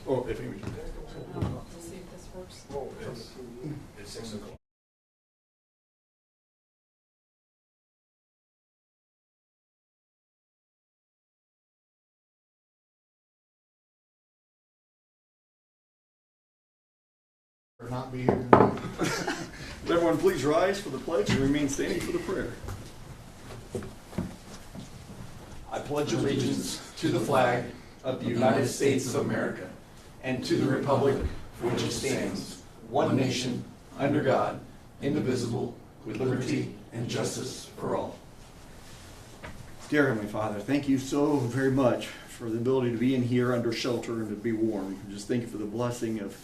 Oh, if Amy. Let's see if this works. Oh, it's 6 o'clock. Or not be here tonight. Would everyone please rise for the pledge and remain standing for the prayer. I pledge allegiance to the flag of the United States of America and to the republic for which it stands, one nation, under God, indivisible, with liberty and justice for all. Dear Heavenly Father, thank you so very much for the ability to be in here under shelter and to be warm. Just thank you for the blessing of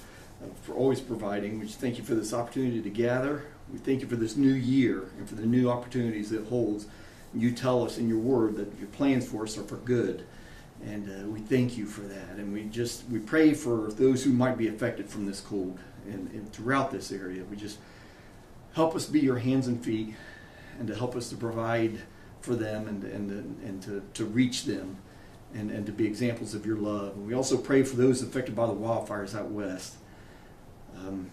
for always providing. We just thank you for this opportunity to gather. We thank you for this new year and for the new opportunities it holds. You tell us in your word that your plans for us are for good. And we thank you for that. And we pray for those who might be affected from this cold and throughout this area. We just help us be your hands and feet and to help us to provide for them and to reach them and to be examples of your love. And we also pray for those affected by the wildfires out west.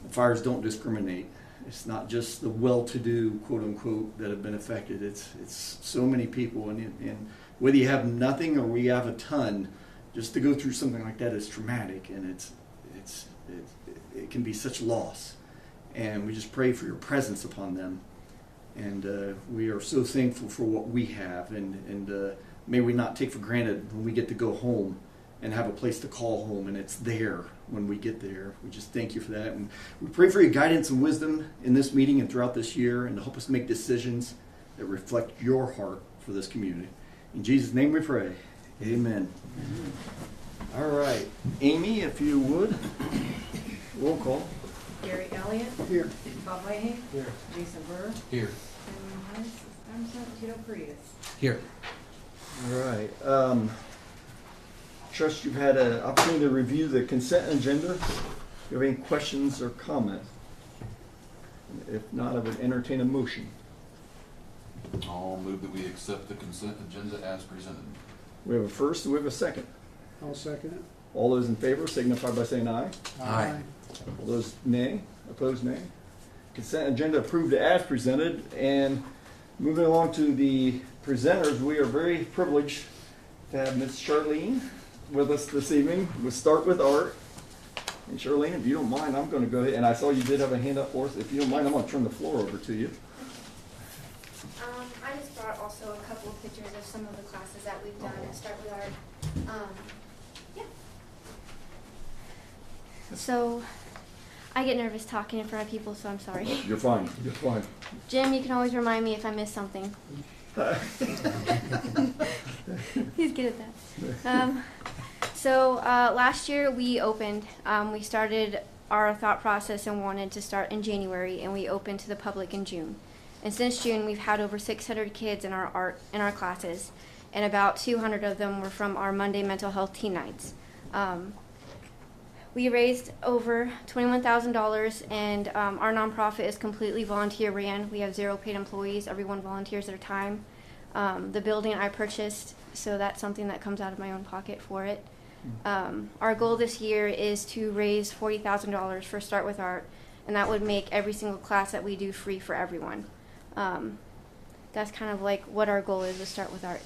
The fires don't discriminate. It's not just the well-to-do, quote unquote, that have been affected. It's so many people, and whether you have nothing or we have a ton, just to go through something like that is traumatic, and it can be such loss. And we just pray for your presence upon them, and we are so thankful for what we have, and may we not take for granted when we get to go home and have a place to call home, and it's there when we get there. We just thank you for that. And we pray for your guidance and wisdom in this meeting and throughout this year, and to help us make decisions that reflect your heart for this community. In Jesus' name we pray. Amen. All right. Amy, if you would, roll call. Gary Elliott. Here. Bob Leahy. Here. Jason Burr. Here. And I'm Tito Frias. Here. All right. Trust you've had an opportunity to review the consent agenda. Do you have any questions or comments? If not, I would entertain a motion. I'll move that we accept the consent agenda as presented. We have a first, we have a second. I'll second it. All those in favor signify by saying aye. Aye. All those nay, opposed nay. Consent agenda approved as presented. And moving along to the presenters, we are very privileged to have Ms. Charlene with us this evening. We'll start with art. And Charlene, if you don't mind, I'm going to go ahead, and I saw you did have a hand up for us. If you don't mind, I'm going to turn the floor over to you. I just brought also a couple of pictures of some of the classes that we've done and start with art. Yeah. So, I get nervous talking in front of people, so I'm sorry. You're fine. You're fine. Jim, you can always remind me if I miss something. He's good at that. So last year we opened. We started our thought process and wanted to start in January, and we opened to the public in June. And since June, we've had over 600 kids in our classes, and about 200 of them were from our Monday mental health teen nights. We raised over $21,000, and our nonprofit is completely volunteer ran. We have 0 paid employees. Everyone volunteers their time. The building I purchased, so that's something that comes out of my own pocket for it. Our goal this year is to raise $40,000 for Start With Art, and that would make every single class that we do free for everyone. That's kind of like what our goal is with Start With Art.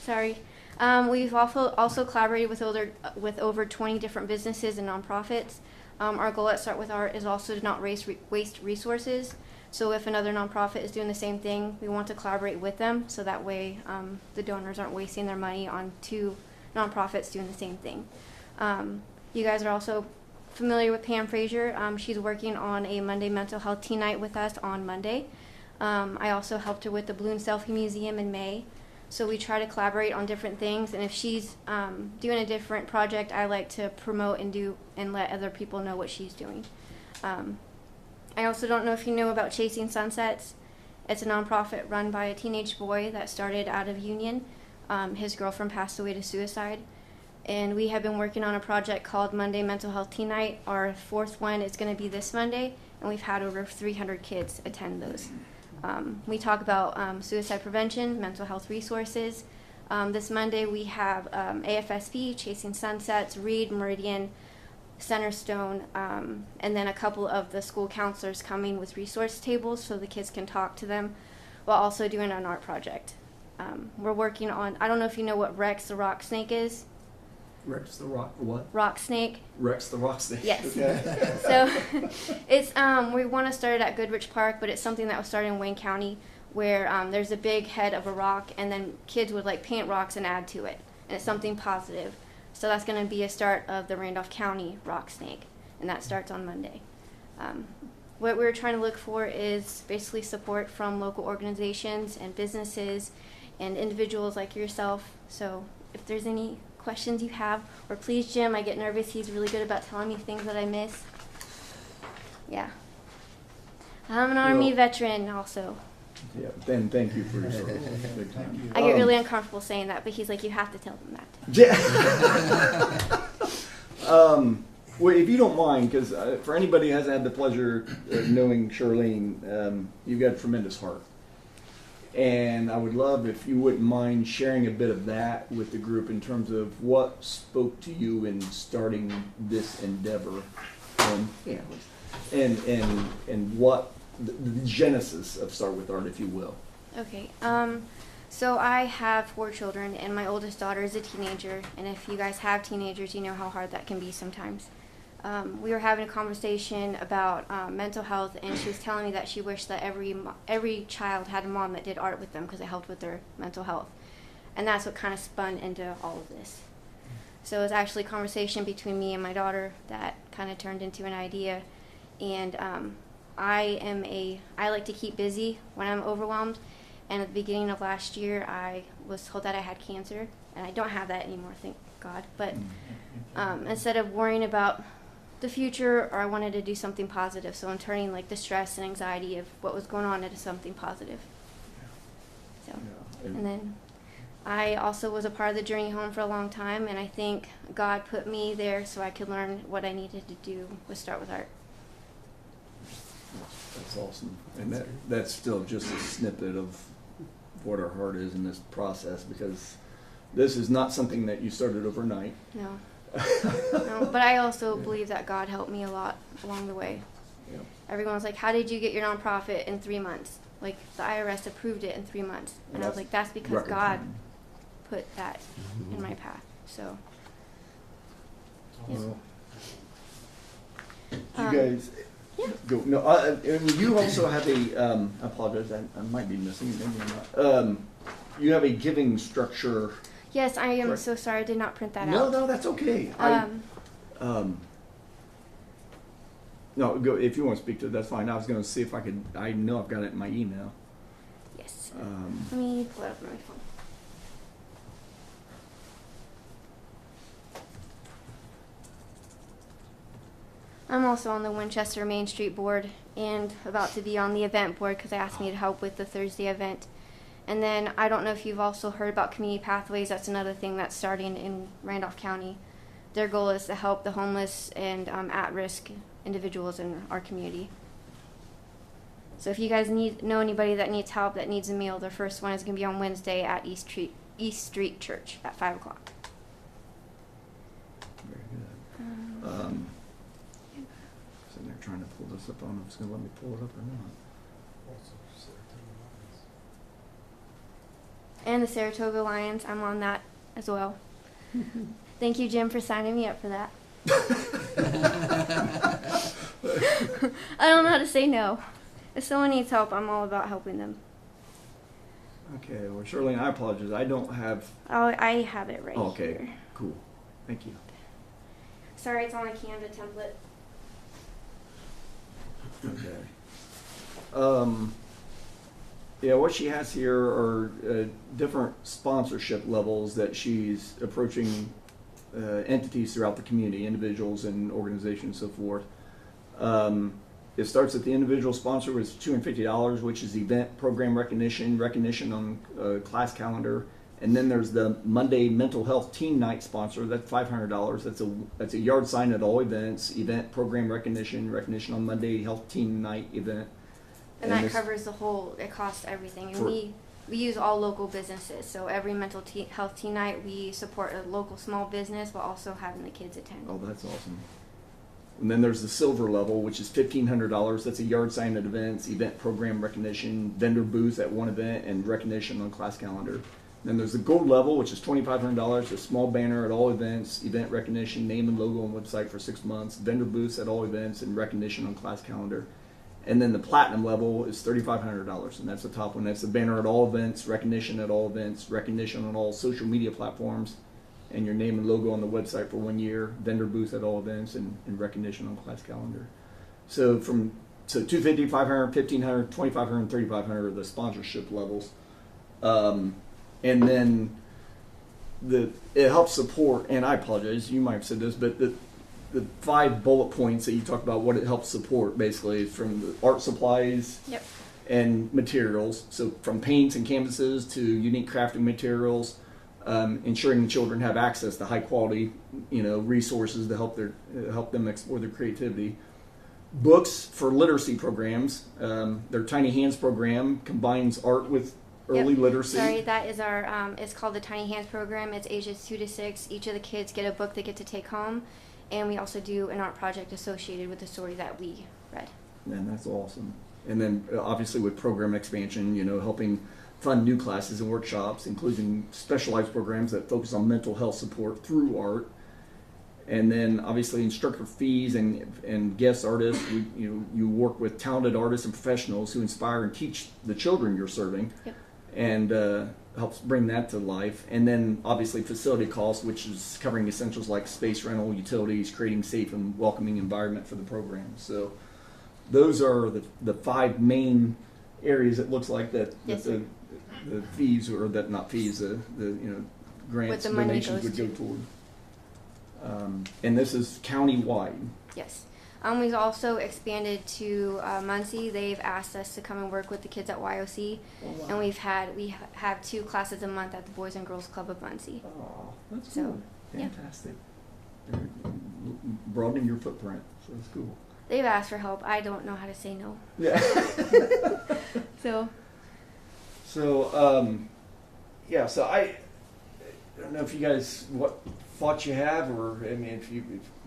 Sorry. We've also collaborated with over 20 different businesses and nonprofits. Our goal at Start With Art is also to not waste resources. So if another nonprofit is doing the same thing, we want to collaborate with them, so that way the donors aren't wasting their money on 2 nonprofits doing the same thing. You guys are also familiar with Pam Frazier. She's working on a Monday mental health teen night with us on Monday. I also helped her with the Balloon Selfie Museum in May. So we try to collaborate on different things, and if she's doing a different project, I like to promote and let other people know what she's doing. I also don't know if you know about Chasing Sunsets. It's a nonprofit run by a teenage boy that started out of Union. His girlfriend passed away to suicide, and we have been working on a project called Monday Mental Health Teen Night. Our 4th one is going to be this Monday, and we've had over 300 kids attend those. We talk about suicide prevention, mental health resources, This Monday we have AFSP, Chasing Sunsets, Reed, Meridian, Centerstone, and then a couple of the school counselors coming with resource tables so the kids can talk to them while also doing an art project. We're working on, I don't know if you know what Rex the Rock Snake is. Rex the Rock, what? Rock Snake. Rex the Rock Snake. Yes. Okay. So it's we want to start it at Goodrich Park, but it's something that was started in Wayne County where there's a big head of a rock and then kids would like paint rocks and add to it. And it's something positive. So that's going to be a start of the Randolph County Rock Snake, and that starts on Monday. What we're trying to look for is basically support from local organizations and businesses and individuals like yourself. So if there's any questions you have, or please Jim, I get nervous, he's really good about telling me things that I miss. Yeah. I'm an Army veteran also. Yeah, then thank you for your service. Big time. I get really uncomfortable saying that, but he's like, you have to tell them that. Yeah. Well, if you don't mind, because for anybody who hasn't had the pleasure of knowing Charlene, you've got a tremendous heart. And I would love if you wouldn't mind sharing a bit of that with the group in terms of what spoke to you in starting this endeavor, and what the genesis of Start With Art, if you will. Okay. So I have 4 children, and my oldest daughter is a teenager. And if you guys have teenagers, you know how hard that can be sometimes. We were having a conversation about mental health, and she was telling me that she wished that every child had a mom that did art with them because it helped with their mental health. And that's what kind of spun into all of this. So it was actually a conversation between me and my daughter that kind of turned into an idea. And I like to keep busy when I'm overwhelmed. And at the beginning of last year, I was told that I had cancer, and I don't have that anymore, thank God. But instead of worrying about the future, or I wanted to do something positive, so I'm turning like the stress and anxiety of what was going on into something positive. So, and then I also was a part of the journey home for a long time, and I think God put me there so I could learn what I needed to do with Start With Art. That's awesome. And that's still just a snippet of what our heart is in this process, because this is not something that you started overnight. No. No, but I also believe that God helped me a lot along the way. Yeah. Everyone's like, how did you get your nonprofit in 3 months? Like, the IRS approved it in 3 months. And I was like, that's because record God time. put that in my path. So, Well, you Um, guys, yeah. go. No, and you also have a. I apologize. I might be missing. Maybe I'm not. You have a giving structure. yes, I am Correct. so sorry I did not print that No, out. no, that's okay. No, go if you want to speak to it. That's fine. I was going to see if I could. I know I've got it in my email. Yes. Let me pull it up on my phone. I'm also on the Winchester Main Street board and about to be on the event board because they asked me to help with the Thursday event. And then I don't know if you've also heard about Community Pathways. That's another thing that's starting in Randolph County. Their goal is to help the homeless and at-risk individuals in our community. So if you guys know anybody that needs help, that needs a meal, their first one is going to be on Wednesday at East Street Church at 5 o'clock. Very good. Sitting there trying to pull this up. I don't know if it's going to let me pull it up or not. And the Saratoga Lions, I'm on that as well. Thank you, Jim, for signing me up for that. I don't know how to say no. If someone needs help, I'm all about helping them. Okay, well, Charlene, I apologize. I don't have. Oh, I have it right Okay, here. cool. Thank you. Sorry, it's on a Canva template. Okay. Yeah, what she has here are different sponsorship levels that she's approaching entities throughout the community, individuals and organizations, and so forth. It starts at the individual sponsor with $250, which is event program recognition on class calendar, and then there's the Monday mental health teen night sponsor. That's $500. That's a yard sign at all events, event program recognition on Monday health teen night event. And that covers the whole, it costs everything. And We use all local businesses, so every health teen night, we support a local small business while also having the kids attend. Oh, that's awesome. And then there's the silver level, which is $1,500. That's a yard sign at events, event program recognition, vendor booth at one event, and recognition on class calendar. Then there's the gold level, which is $2,500, a small banner at all events, event recognition, name and logo on website for 6 months, vendor booths at all events, and recognition on class calendar. And then the platinum level is $3,500, and that's the top one. That's the banner at all events, recognition at all events, recognition on all social media platforms, and your name and logo on the website for 1 year, vendor booth at all events, and recognition on class calendar. So 250, 500, 1,500, 2,500, and 3,500 are the sponsorship levels. And then it helps support, and I apologize, you might have said this, but the 5 bullet points that you talked about, what it helps support basically is from the art supplies Yep. and materials. So from paints and canvases to unique crafting materials, ensuring the children have access to high quality, resources to help them explore their creativity. Books for literacy programs. Their Tiny Hands program combines art with early Yep. literacy. Sorry, that is our, it's called the Tiny Hands program. It's ages 2 to 6. Each of the kids get a book they get to take home. And we also do an art project associated with the story that we read. And that's awesome. And then obviously with program expansion, helping fund new classes and workshops, including specialized programs that focus on mental health support through art. And then obviously instructor fees and guest artists. You work with talented artists and professionals who inspire and teach the children you're serving. Yep. And helps bring that to life. And then obviously facility costs, which is covering essentials like space rental, utilities, creating safe and welcoming environment for the program. So those are the 5 main areas it looks like that Yes, the fees, or that not fees, the grants, the money donations would goes go toward. And this is county-wide. Yes. We've also expanded to Muncie. They've asked us to come and work with the kids at YOC, and we have 2 classes a month at the Boys and Girls Club of Muncie. Oh, that's So, cool. yeah. Fantastic. Broadening your footprint, so that's cool. They've asked for help. I don't know how to say no. Yeah. So So, so I don't know if you guys, what thoughts you have, or if you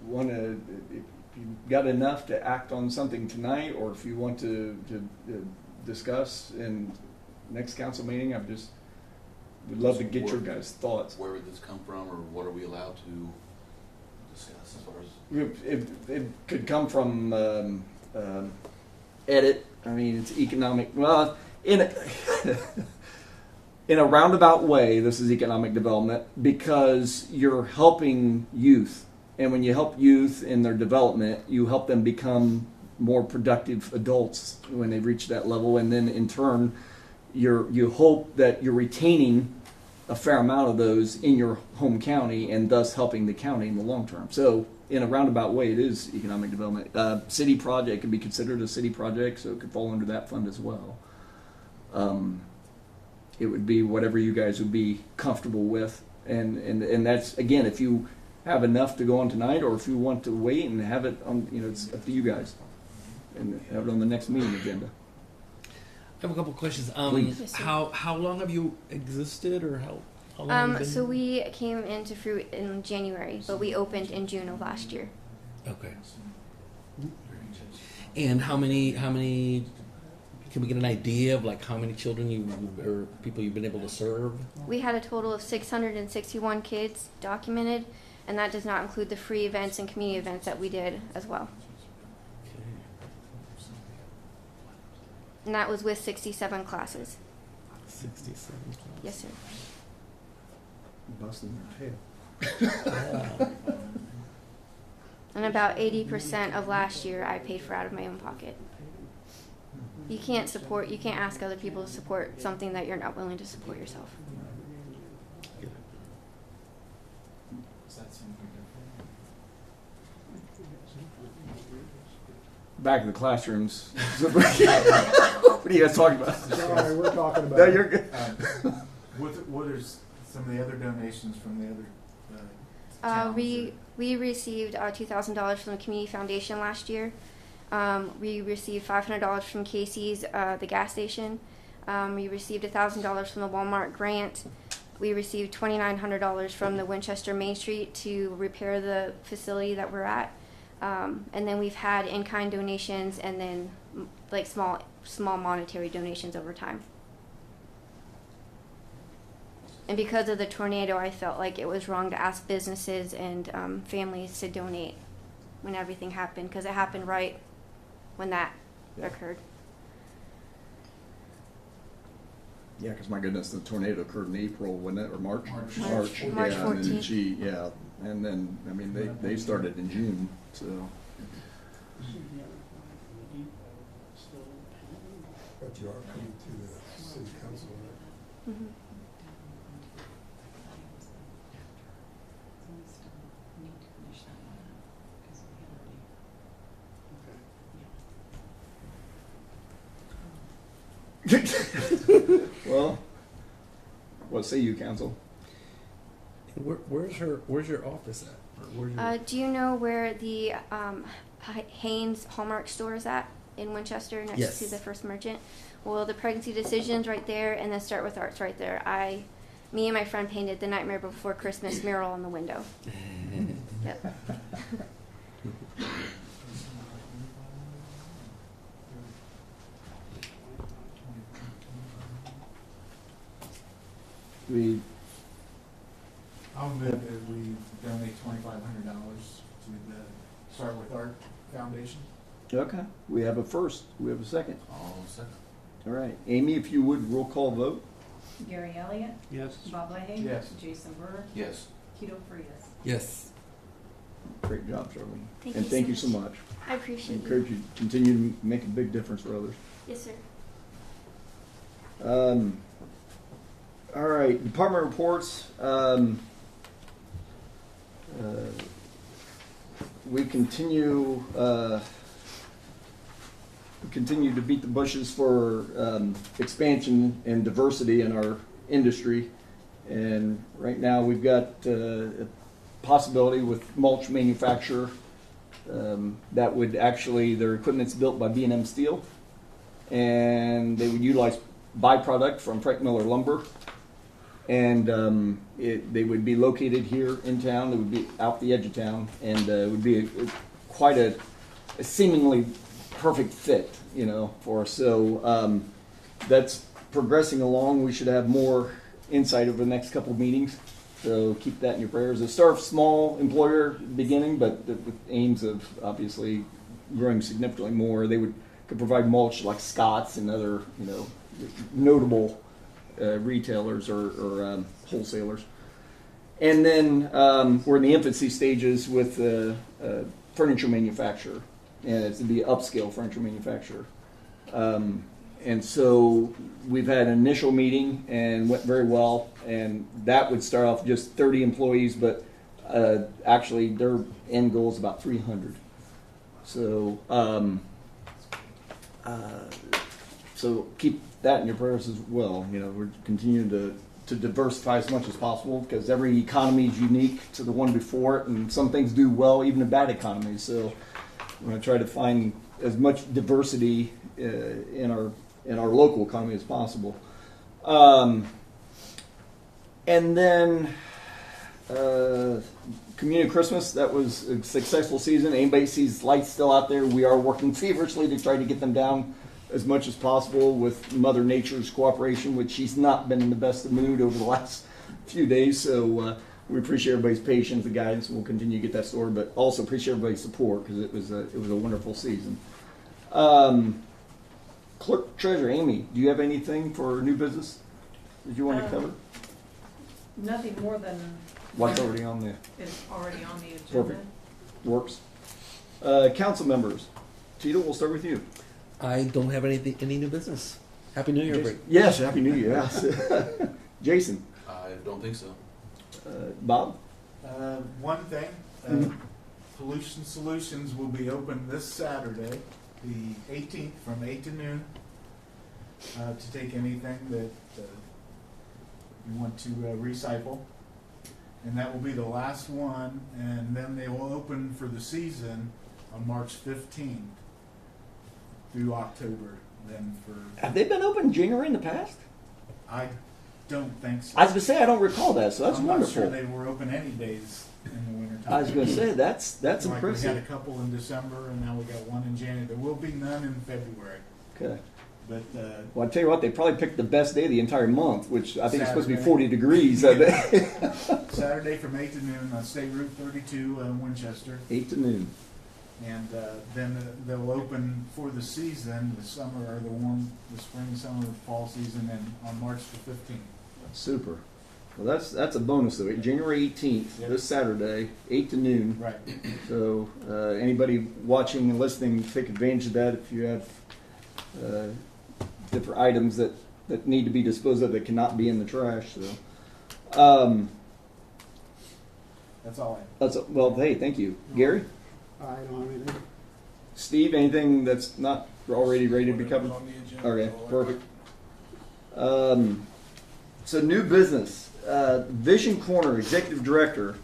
want to, if you got enough to act on something tonight, or if you want to discuss in next council meeting. Would love to get your guys' thoughts. Where would this come from, or what are we allowed to discuss as far as? It could come from edit. It's economic. Well, in a roundabout way, this is economic development because you're helping youth. And when you help youth in their development, you help them become more productive adults when they reach that level. And then in turn, you hope that you're retaining a fair amount of those in your home county and thus helping the county in the long term. So in a roundabout way, it is economic development. City project can be considered a city project, so it could fall under that fund as well. It would be whatever you guys would be comfortable with. And that's, again, if you have enough to go on tonight, or if you want to wait and have it on, it's up to you guys. And have it on the next meeting agenda. I have a couple questions. Please. Yes, sir. How long have you existed, or how long have you been? So we came into fruit in January, but we opened in June of last year. Okay. And how many? Can we get an idea of how many children or people you've been able to serve? We had a total of 661 kids documented, and that does not include the free events and community events that we did as well. And that was with 67 classes. 67. Yes, sir. Busting their tail. Yeah. And about 80% of last year I paid for out of my own pocket. You can't ask other people to support something that you're not willing to support yourself. Back in the classrooms. What are you guys talking about? Sorry, we're talking about. No, you're good. What are some of the other donations from the other towns? We received $2,000 from the Community Foundation last year. We received $500 from K.I.S.S, the gas station. We received $1,000 from the Walmart grant. We received $2,900 from the Winchester Main Street to repair the facility that we're at. And then we've had in-kind donations and then like small monetary donations over time. And because of the tornado, I felt like it was wrong to ask businesses and families to donate when everything happened, because it happened right when that occurred. Yeah, because my goodness, the tornado occurred in April, wasn't it, or March? March. March Yeah, and then 14th. and then, I mean, they started in June, so. But you are coming to the city council, right? Mhm. Well, what say you, council? Where's your office at? Or where's your, Do you know where the Haynes Hallmark store is at in Winchester, next Yes. to the First Merchant? Well, the pregnancy decision's right there, and then Start with Art's right there. Me and my friend painted the Nightmare Before Christmas mural on the window. Yep. I'll move that we donate $2,500 to the Start With Art Foundation. Okay, we have a first, we have a second. All second. All right, Amy, if you would, roll call vote. Gary Elliott, Yes. Bob Leahy. Yes. Jason Burr, Yes. Tito Frias. yes. Great job, Charlene. Thank And you thank so you so much. I appreciate you. Encourage you to continue to make a big difference for others. Yes, sir. All right, department reports. We continue to beat the bushes for expansion and diversity in our industry. And right now we've got a possibility with mulch manufacturer that would actually, their equipment's built by B&M Steel, and they would utilize byproduct from Frank Miller lumber. And they would be located here in town. They would be out the edge of town, and it would be quite a seemingly perfect fit, you know, for us. So that's progressing along. We should have more insight over the next couple of meetings. So keep that in your prayers. It's start small employer beginning, but with aims of obviously growing significantly more. They could provide mulch like Scott's and other, you know, notable retailers or wholesalers. And then we're in the infancy stages with furniture manufacturer, and it's to be an upscale furniture manufacturer. And so we've had an initial meeting and went very well, and that would start off just 30 employees, but actually their end goal is about 300. So so keep that in your prayers as well. You know, we're continuing to diversify as much as possible, because every economy is unique to the one before it, and some things do well even in bad economies. So we're going to try to find as much diversity in our local economy as possible. And then Community Christmas, that was a successful season. Anybody sees lights still out there, we are working feverishly to try to get them down as much as possible with Mother Nature's cooperation, which she's not been in the best of mood over the last few days. So we appreciate everybody's patience and guidance, and we'll continue to get that story, but also appreciate everybody's support, because it was a wonderful season. Clerk Treasurer Amy, do you have anything for new business that you want to cover? Nothing more than What's already on the is already on the agenda. Perfect. Works. Council members, Tito, we'll start with you. I don't have any new business. Happy New Year, Jason? Brick. Yes, Happy New Year. Yes. Jason, I don't think so. Bob. One thing, Mhm. Pollution Solutions will be open this Saturday, the 18th, from 8 to noon, to take anything that you want to recycle. And that will be the last one, and then they will open for the season on March 15th through October than for, Have they been open in January in the past? I don't think so. I was gonna say I don't recall that, so that's I'm wonderful. not sure they were open any days in the winter time. I was gonna say that's Like we had a impressive. couple in December, and now we got one in January. There will be none in February, Okay. but Well, I tell you what, they probably picked the best day of the entire month, which I think is supposed to be Saturday. 40 degrees. I think. Saturday from 8 to noon on State Route 32 in Winchester, 8 to noon. and then they'll open for the season, the summer or the spring, summer, fall season, and on March the 15th. Super. Well, that's a bonus though. January 18th, Yep. this Saturday, 8 to noon. Right. So anybody watching and listening, take advantage of that. If you have different items that need to be disposed of that cannot be in the trash. So That's all I have. well, hey, thank you, Gary, I don't have anything. Steve. Anything that's not already ready to be covered? On the agenda, Okay, all I perfect. So new business, Vision Corner Executive Director.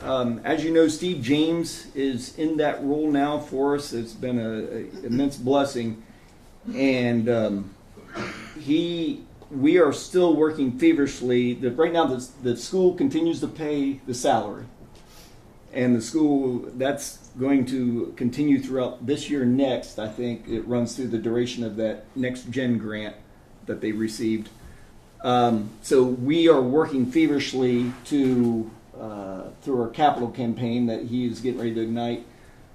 As you know, Steve James is in that role now for us. It's been an immense blessing, and we are still working feverishly. Right now, the school continues to pay the salary, and the school that's going to continue throughout this year and next. I think it runs through the duration of that Next Gen grant that they received. So we are working feverishly to through our capital campaign that he is getting ready to ignite,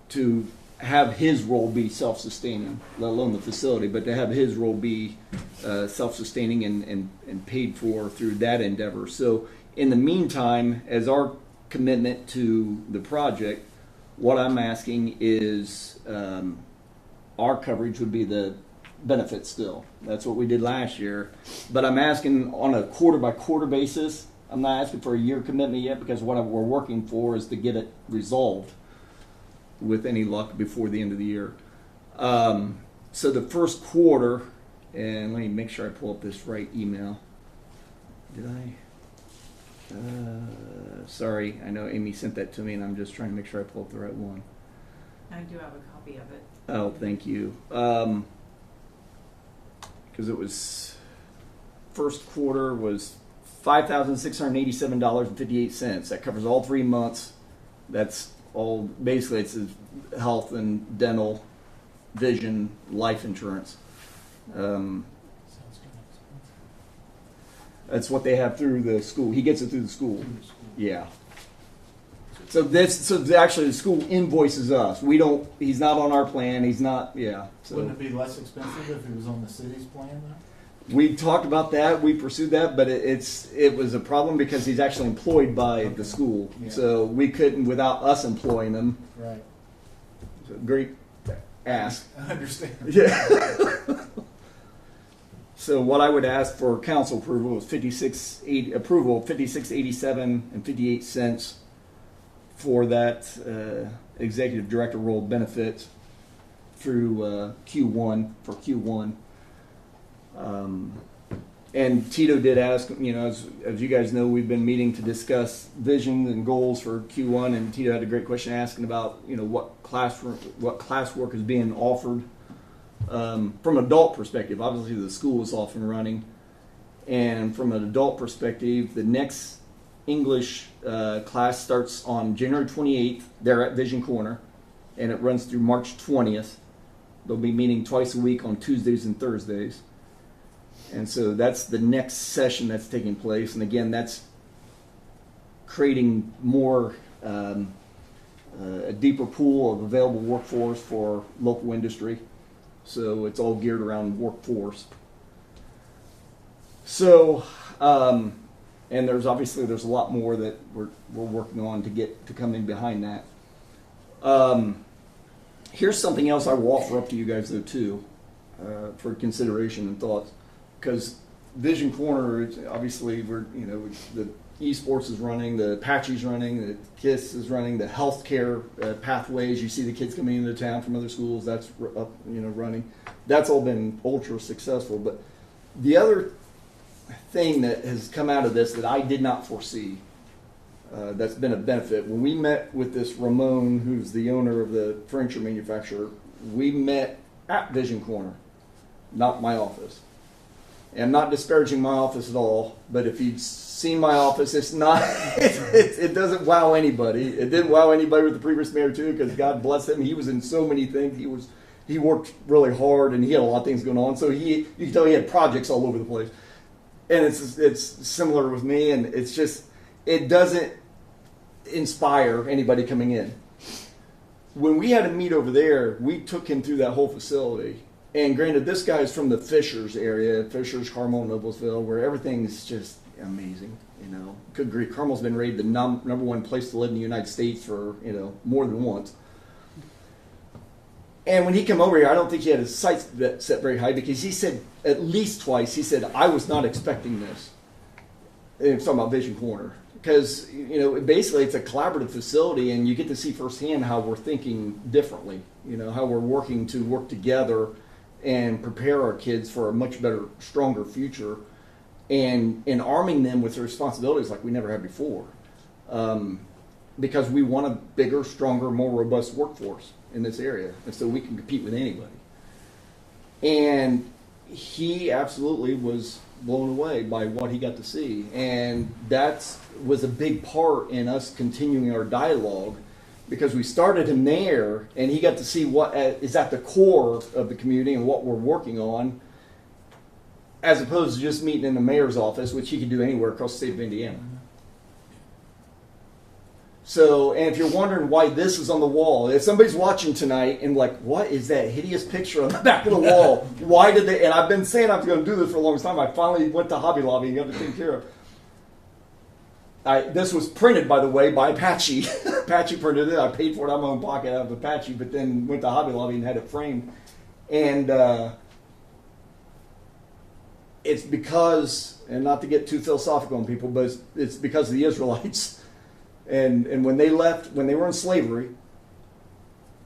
to have his role be self-sustaining, let alone the facility, but to have his role be self-sustaining and paid for through that endeavor. So in the meantime, as our commitment to the project, what I'm asking is our coverage would be the benefits still. That's what we did last year. But I'm asking on a quarter-by-quarter basis. I'm not asking for a year commitment yet, because what we're working for is to get it resolved with any luck before the end of the year. So the first quarter, and let me make sure I pull up this right email. Did I? Sorry, I know Amy sent that to me, and I'm just trying to make sure I pull up the right one. I do have a copy of it. Oh, thank you. Because it was, first quarter was $5,687.58. That covers all 3 months. That's all, basically it's health and dental, vision, life insurance. That's what they have through the school. He gets it through the school. Yeah. So actually the school invoices us. We don't, he's not on our plan. He's not, yeah. So Wouldn't it be less expensive if he was on the city's plan though? we talked about that. We pursued that, but it was a problem because he's actually employed by the school. Yeah. So we couldn't without us employing him. Right. So great ask. I understand. Yeah. So what I would ask for council approval is $56.87 for that executive director role benefits through Q1 for Q1. And Tito did ask, as you guys know, we've been meeting to discuss vision and goals for Q1, and Tito had a great question asking about, what classwork is being offered. From an adult perspective, obviously the school is off and running, and from an adult perspective, the next English class starts on January 28th. They're at Vision Corner, and it runs through March 20th. They'll be meeting twice a week on Tuesdays and Thursdays, and so that's the next session that's taking place. And again, that's creating more a deeper pool of available workforce for local industry. So it's all geared around workforce. So, and there's a lot more that we're working on to come in behind that. Here's something else I will offer up to you guys though too, for consideration and thoughts, because Vision Corner, obviously the esports is running, the Apache's running, the K.I.S.S is running, the healthcare pathways. You see the kids coming into town from other schools. That's up, running. That's all been ultra successful. But the other thing that has come out of this that I did not foresee, that's been a benefit. When we met with this Ramon, who's the owner of the furniture manufacturer, we met at Vision Corner. not my office. And I'm not disparaging my office at all, but if you'd seen my office, it's not, it doesn't wow anybody. It didn't wow anybody with the previous mayor too, because God bless him, he was in so many things. He worked really hard, and he had a lot of things going on. So you can tell he had projects all over the place. And it's similar with me, and it's just, it doesn't inspire anybody coming in. When we had a meet over there, we took him through that whole facility. And granted, this guy's from the Fishers area, Fishers, Carmel, Noblesville, where everything's just amazing. Good grief, Carmel's been rated the number one place to live in the United States for more than once. And when he came over here, I don't think he had his sights set very high, because he said at least twice, he said, I was not expecting this. And it's talking about Vision Corner. Because, basically it's a collaborative facility, and you get to see firsthand how we're thinking differently, how we're working to work together and prepare our kids for a much better, stronger future, and arming them with the responsibilities like we never had before. Because we want a bigger, stronger, more robust workforce in this area, and so we can compete with anybody. And he absolutely was blown away by what he got to see, and that was a big part in us continuing our dialogue, because we started him there, and he got to see what is at the core of the community and what we're working on, as opposed to just meeting in the mayor's office, which he could do anywhere across the state of Indiana. So, and if you're wondering why this is on the wall, if somebody's watching tonight and like, what is that hideous picture on the back of the wall? Why did they, and I've been saying I'm going to do this for a long time. I finally went to Hobby Lobby and got it taken care of. This was printed, by the way, by Apache. Apache printed it. I paid for it out of my own pocket out of Apache, but then went to Hobby Lobby and had it framed. And it's because, and not to get too philosophical on people, but it's because of the Israelites. And when they left, when they were in slavery,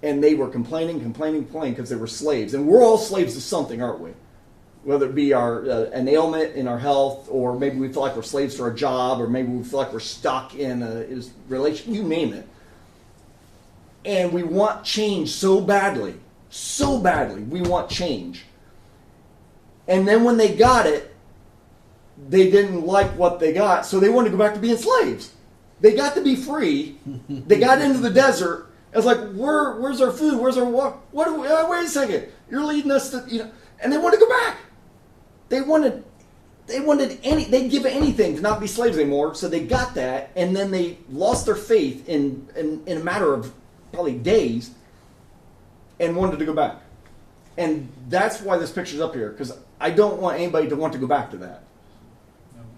and they were complaining because they were slaves. And we're all slaves to something, aren't we? Whether it be an ailment in our health, or maybe we feel like we're slaves to our job, or maybe we feel like we're stuck in a relation, you name it. And we want change so badly, we want change. And then when they got it, they didn't like what they got, so they wanted to go back to being slaves. They got to be free. They got into the desert. It's like, where's our food? Where's our water? Wait a second. You're leading us to, and they want to go back. They'd give anything to not be slaves anymore. So they got that, and then they lost their faith in a matter of probably days, and wanted to go back. And that's why this picture's up here, because I don't want anybody to want to go back to that.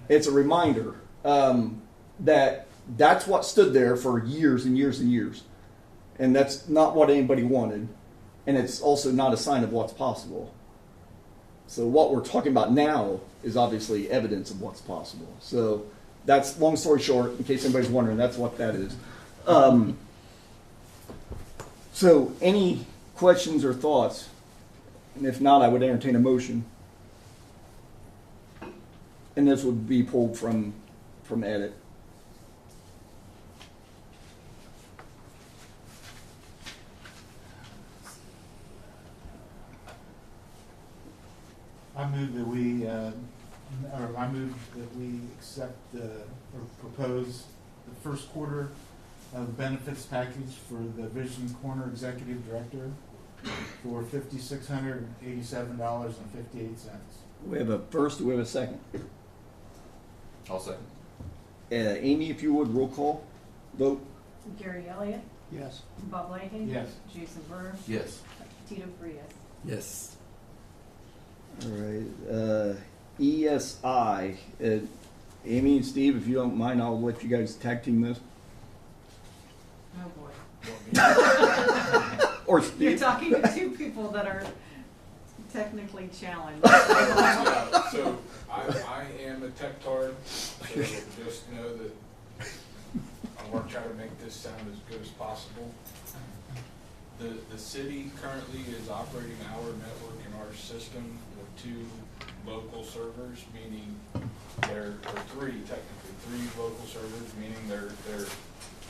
It's a reminder that that's what stood there for years and years and years. And that's not what anybody wanted. And it's also not a sign of what's possible. So what we're talking about now is obviously evidence of what's possible. So that's, long story short, in case anybody's wondering, that's what that is. So any questions or thoughts? And if not, I would entertain a motion. And this would be pulled from edit. I move that we accept or propose the first quarter of benefits package for the Vision Corner Executive Director for $5,687.58. We have a first, do we have a second? I'll second. Amy, if you would, roll call vote. Gary Elliott, Yes. Bob Lighting. Yes. Jason Burr, Yes. Tito Frias. Yes. All right. ESI. Amy and Steve, if you don't mind, I'll let you guys tag team this. Oh boy. Or You're Steve. talking to two people that are technically challenged. Yeah, so I am a tech tard, so just know that I want to try to make this sound as good as possible. The city currently is operating our network and our system with 2 local servers, meaning there are 3 local servers, meaning they're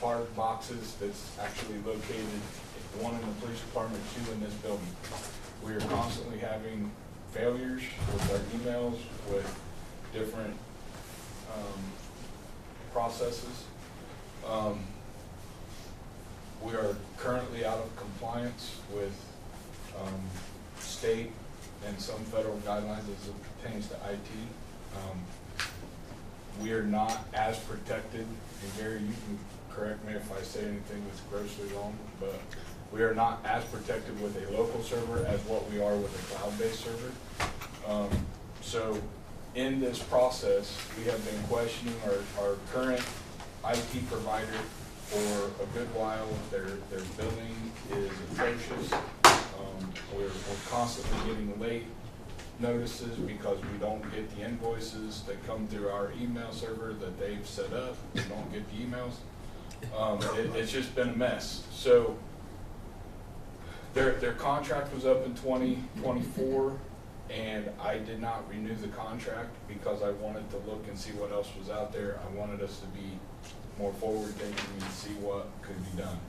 part boxes that's actually located, 1 in the police department, 2 in this building. We are constantly having failures with our emails, with different processes. We are currently out of compliance with state and some federal guidelines as it pertains to IT. We are not as protected, and Gary, you can correct me if I say anything that's grossly wrong, but we are not as protected with a local server as what we are with a cloud-based server. So in this process, we have been questioning our current IT provider for a good while. Their billing is atrocious. We're constantly getting late notices because we don't get the invoices that come through our email server that they've set up. We don't get the emails. It's just been a mess. So their contract was up in 2024, and I did not renew the contract because I wanted to look and see what else was out there. I wanted us to be more forward thinking and see what could be done.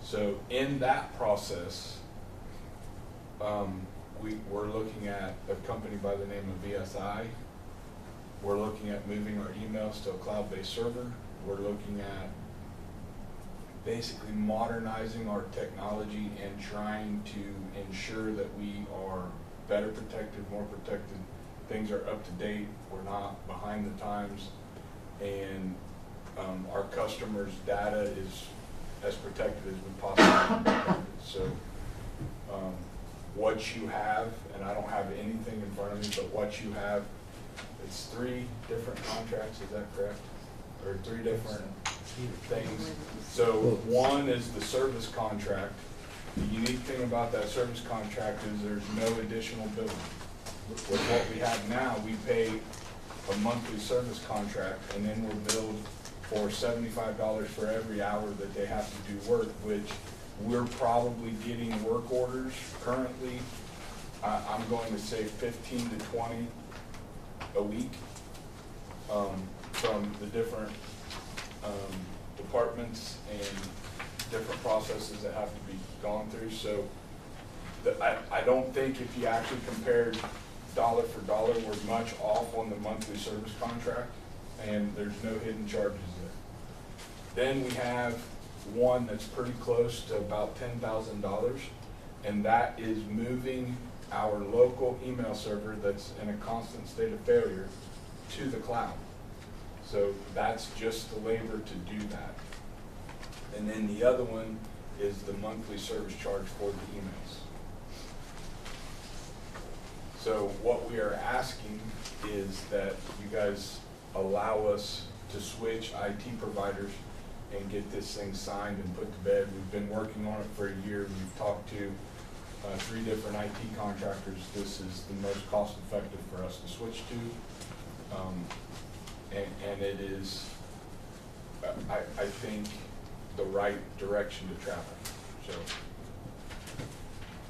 So in that process, we're looking at a company by the name of VSI. We're looking at moving our emails to a cloud-based server. We're looking at basically modernizing our technology and trying to ensure that we are better protected, more protected. Things are up to date. We're not behind the times, and our customers' data is as protected as we possibly can. So what you have, and I don't have anything in front of me, but what you have, it's 3 different contracts, is that correct? Or 3 different things. So one is the service contract. The unique thing about that service contract is there's no additional billing. With what we have now, we pay a monthly service contract, and then we're billed for $75 for every hour that they have to do work, which we're probably getting work orders currently. I'm going to say 15 to 20 a week from the different departments and different processes that have to be gone through. So I don't think if you actually compared dollar for dollar, we're much off on the monthly service contract, and there's no hidden charges there. Then we have one that's pretty close to about $10,000, and that is moving our local email server that's in a constant state of failure to the cloud. So that's just the labor to do that. And then the other one is the monthly service charge for the emails. So what we are asking is that you guys allow us to switch IT providers and get this thing signed and put to bed. We've been working on it for a year. We've talked to 3 different IT contractors. This is the most cost effective for us to switch to. And it is, I think, the right direction to travel. So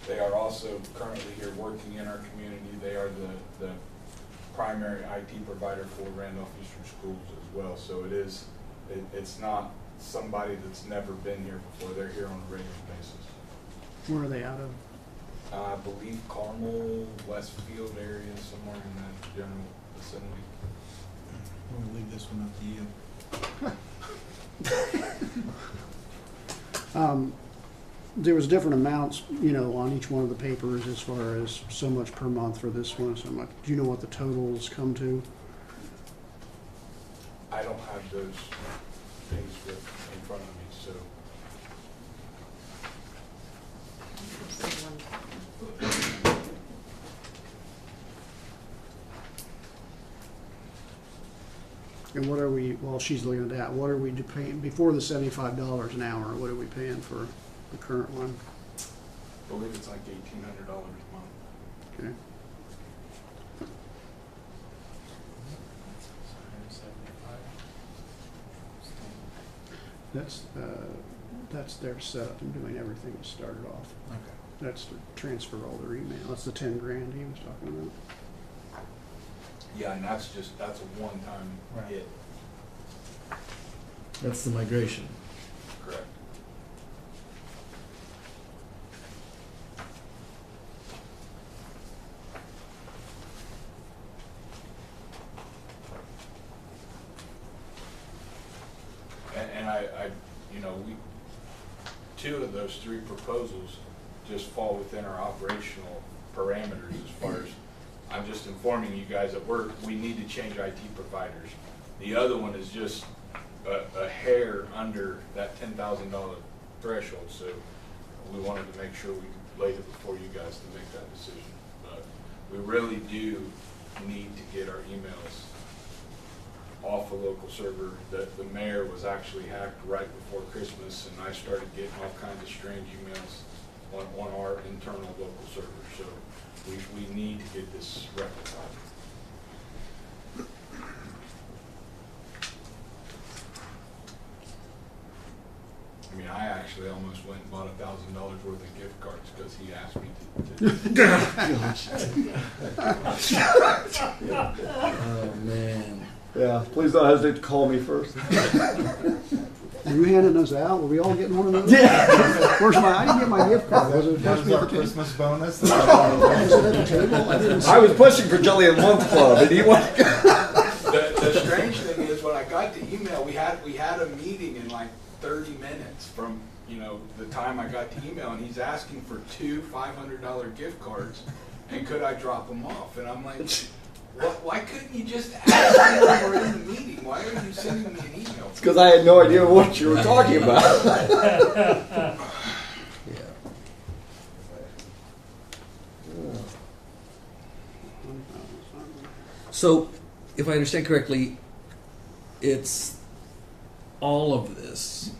they are also currently here working in our community. They are the primary IT provider for Randolph Eastern Schools as well. So it's not somebody that's never been here before. They're here on a regular basis. Where are they out of? I believe Carmel, Westfield area, somewhere in that general vicinity. I'm gonna leave this one up to you. There was different amounts, you know, on each one of the papers as far as so much per month for this one, so much. Do you know what the totals come to? I don't have those things in front of me, so. And what are we, while she's looking at that, what are we paying, before the $75 an hour, what are we paying for the current one? I believe it's like $1,800 a month. Okay. That's their setup and doing everything to start it off. Okay. That's to transfer all their email. That's the 10 grand he was talking about. Yeah, and that's a one-time Right. hit. That's the migration. Correct. two of those three proposals just fall within our operational parameters as far as, I'm just informing you guys that we need to change IT providers. The other one is just a hair under that $10,000 threshold, so we wanted to make sure we laid it before you guys to make that decision. But we really do need to get our emails off a local server. The mayor was actually hacked right before Christmas, and I started getting all kinds of strange emails on our internal local server. So we need to get this rectified. I mean, I actually almost went and bought $1,000 worth of gift cards because he asked me to. Oh, man. Yeah, please don't hesitate to call me first. Are you handing those out? Were we all getting one of those? Yeah. Where's I didn't get my gift card. Was it That supposed to was be our at the table? Christmas bonus. Was it at the table? I didn't see I was pushing for Jillian Month Club, and he went. The strange thing is, when I got the email, we had a meeting in like 30 minutes from, the time I got the email, and he's asking for two $500 gift cards, and could I drop them off? And I'm like, why couldn't you just ask me when we're in the meeting? Why are you sending me an email? It's because I had no idea what you were talking about. So, if I understand correctly, it's all of this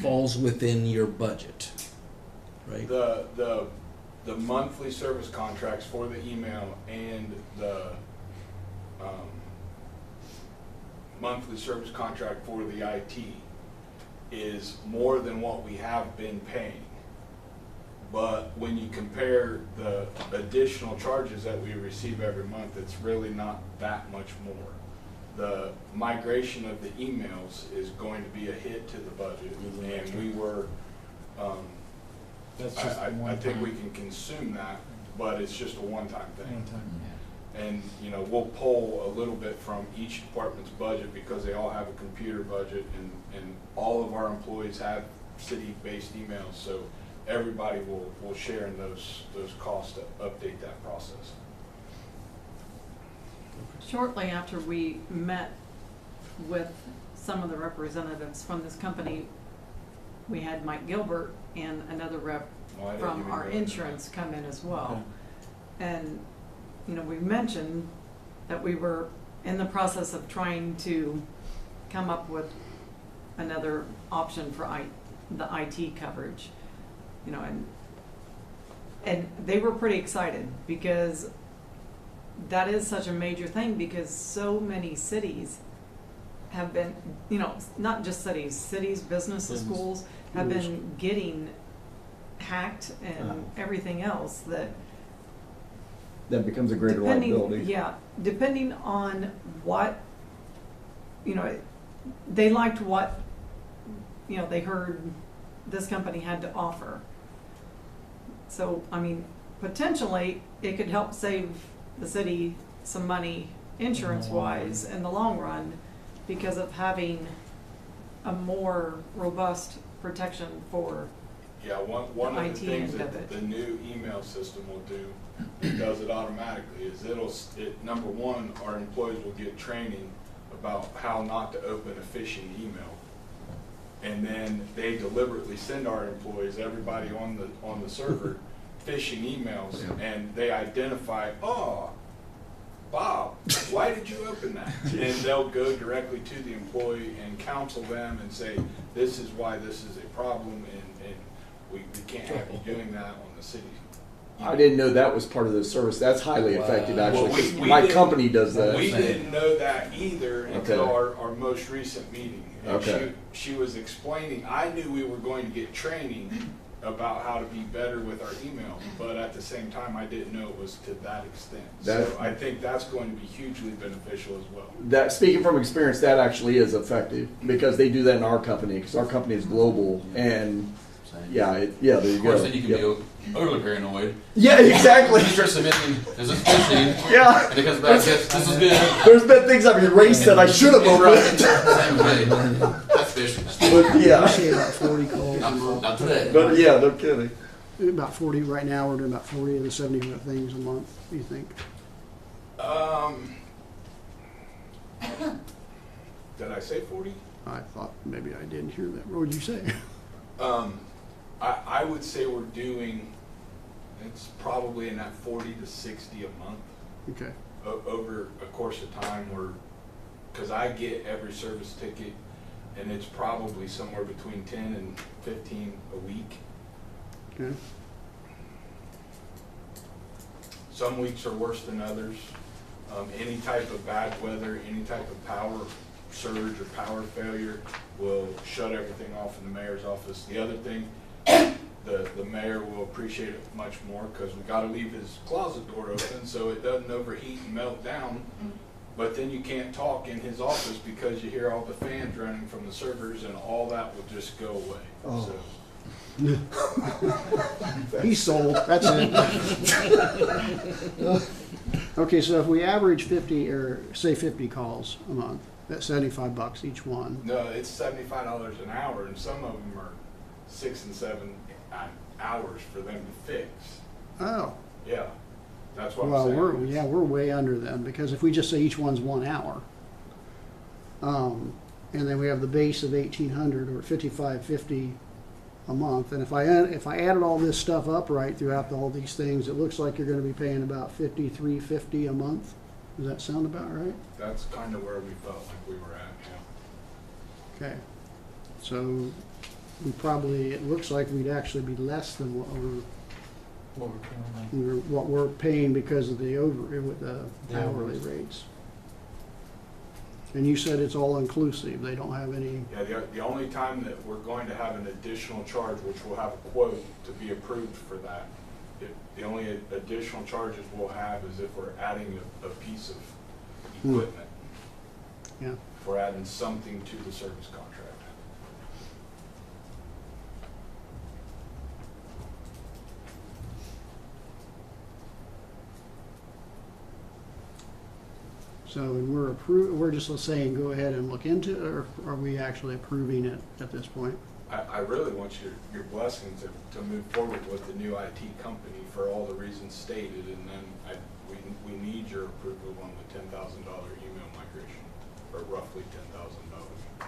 falls within your budget, right? The monthly service contracts for the email and the monthly service contract for the IT is more than what we have been paying. But when you compare the additional charges that we receive every month, it's really not that much more. The migration of the emails is going to be a hit to the budget, and we were, That's just I think we can consume that, but it's just a one-time thing. one-time. And, we'll pull a little bit from each department's budget because they all have a computer budget, and all of our employees have city-based emails, so everybody will share in those costs to update that process. Shortly after we met with some of the representatives from this company, we had Mike Gilbert and another rep Oh, I didn't from even our know that. insurance come in as well. And, we mentioned that we were in the process of trying to come up with another option for the IT coverage, and they were pretty excited because that is such a major thing, because so many cities have been, not just cities, businesses, schools have been getting hacked and everything else That becomes a greater liability. Yeah, depending on what, they liked what, they heard this company had to offer. So, potentially, it could help save the city some money insurance-wise in the long run because of having a more robust protection for Yeah, one of IT the things end of that it. the new email system will do, it does it automatically, is number one, our employees will get training about how not to open a phishing email. And then they deliberately send our employees, everybody on the server, phishing emails, and they identify, oh, Bob, why did you open that? And they'll go directly to the employee and counsel them and say, this is why this is a problem, and we can't have you doing that on the city. I didn't know that was part of the service. That's highly effective, actually. Well, 'Cause we my didn't- company does that. We didn't know that either until Okay. our most recent meeting. And Okay. she was explaining, I knew we were going to get training about how to be better with our email, but at the same time, I didn't know it was to that extent. So I think that's going to be hugely beneficial as well. That, speaking from experience, that actually is effective because they do that in our company because our company is global and there you Of go. course, then you can be overly paranoid. Yeah, exactly. You start submitting, is this phishing? Yeah. And it comes back, yes, this is good. There's been things I've erased that I should have opened. Same way. That's fishing. But I yeah, say about 40 calls a Not, month. not today. but yeah, no kidding. About 40, right now, we're doing about 40 of the 75 things a month, you think? Did I say 40? I thought maybe I didn't hear that. What would you say? I would say we're doing, it's probably in that 40 to 60 a month Okay, over a course of time because I get every service ticket and it's probably somewhere between 10 and 15 a week. okay. Some weeks are worse than others. Any type of bad weather, any type of power surge or power failure will shut everything off in the mayor's office. The other thing, the mayor will appreciate it much more because we got to leave his closet door open so it doesn't overheat and melt down. But then you can't talk in his office because you hear all the fans running from the servers and all that will just go away. Oh. So, He's sold, that's it. Okay, so if we average 50, or say 50 calls a month, that's $75 each one. no, it's $75 an hour, and some of them are 6 and 7 hours for them to fix. Oh, Yeah, that's what well, I'm saying. we're way under them, because if we just say each one's 1 hour, and then we have the base of 1,800 or 5,550 a month, and if I added all this stuff up right throughout all these things, it looks like you're going to be paying about $5,350 a month. Does that sound about right? That's kind of where we felt like we were at, yeah. Okay, so we probably, it looks like we'd actually be less than what we're paying because of the with the hourly rates. And you said it's all inclusive, they don't have any, Yeah, the only time that we're going to have an additional charge, which we'll have a quote to be approved for that, the only additional charges we'll have is if we're adding a piece of equipment. yeah. If we're adding something to the service contract. So, and we're just saying go ahead and look into it, or are we actually approving it at this point? I really want your blessing to move forward with the new IT company for all the reasons stated, and then we need your approval on the $10,000 email migration, or roughly $10,000.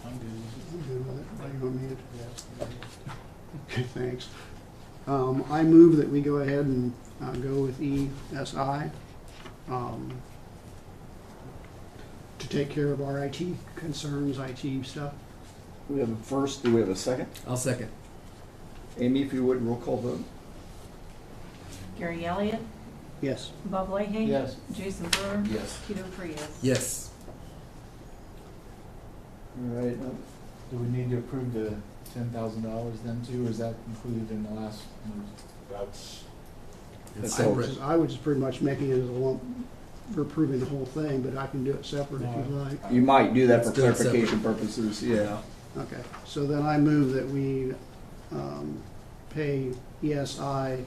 I'm good. I'm good with it. How you want me to? Okay, thanks. I move that we go ahead and go with ESI to take care of our IT concerns, IT stuff. We have a first, do we have a second? I'll second. Amy, if you would, roll call vote. Gary Elliott, Yes. Bob Leahy. Yes. Jason Brewer. Yes. Peter Frias. Yes. All right, Do we need to approve the $10,000 then too, or is that included in the last move? That's, It's So- separate. I was just pretty much making it as a lump for approving the whole thing, but I can do it separate if you'd like. you might do that for Let's do it clarification purposes, yeah. Okay, so then I move that we pay ESI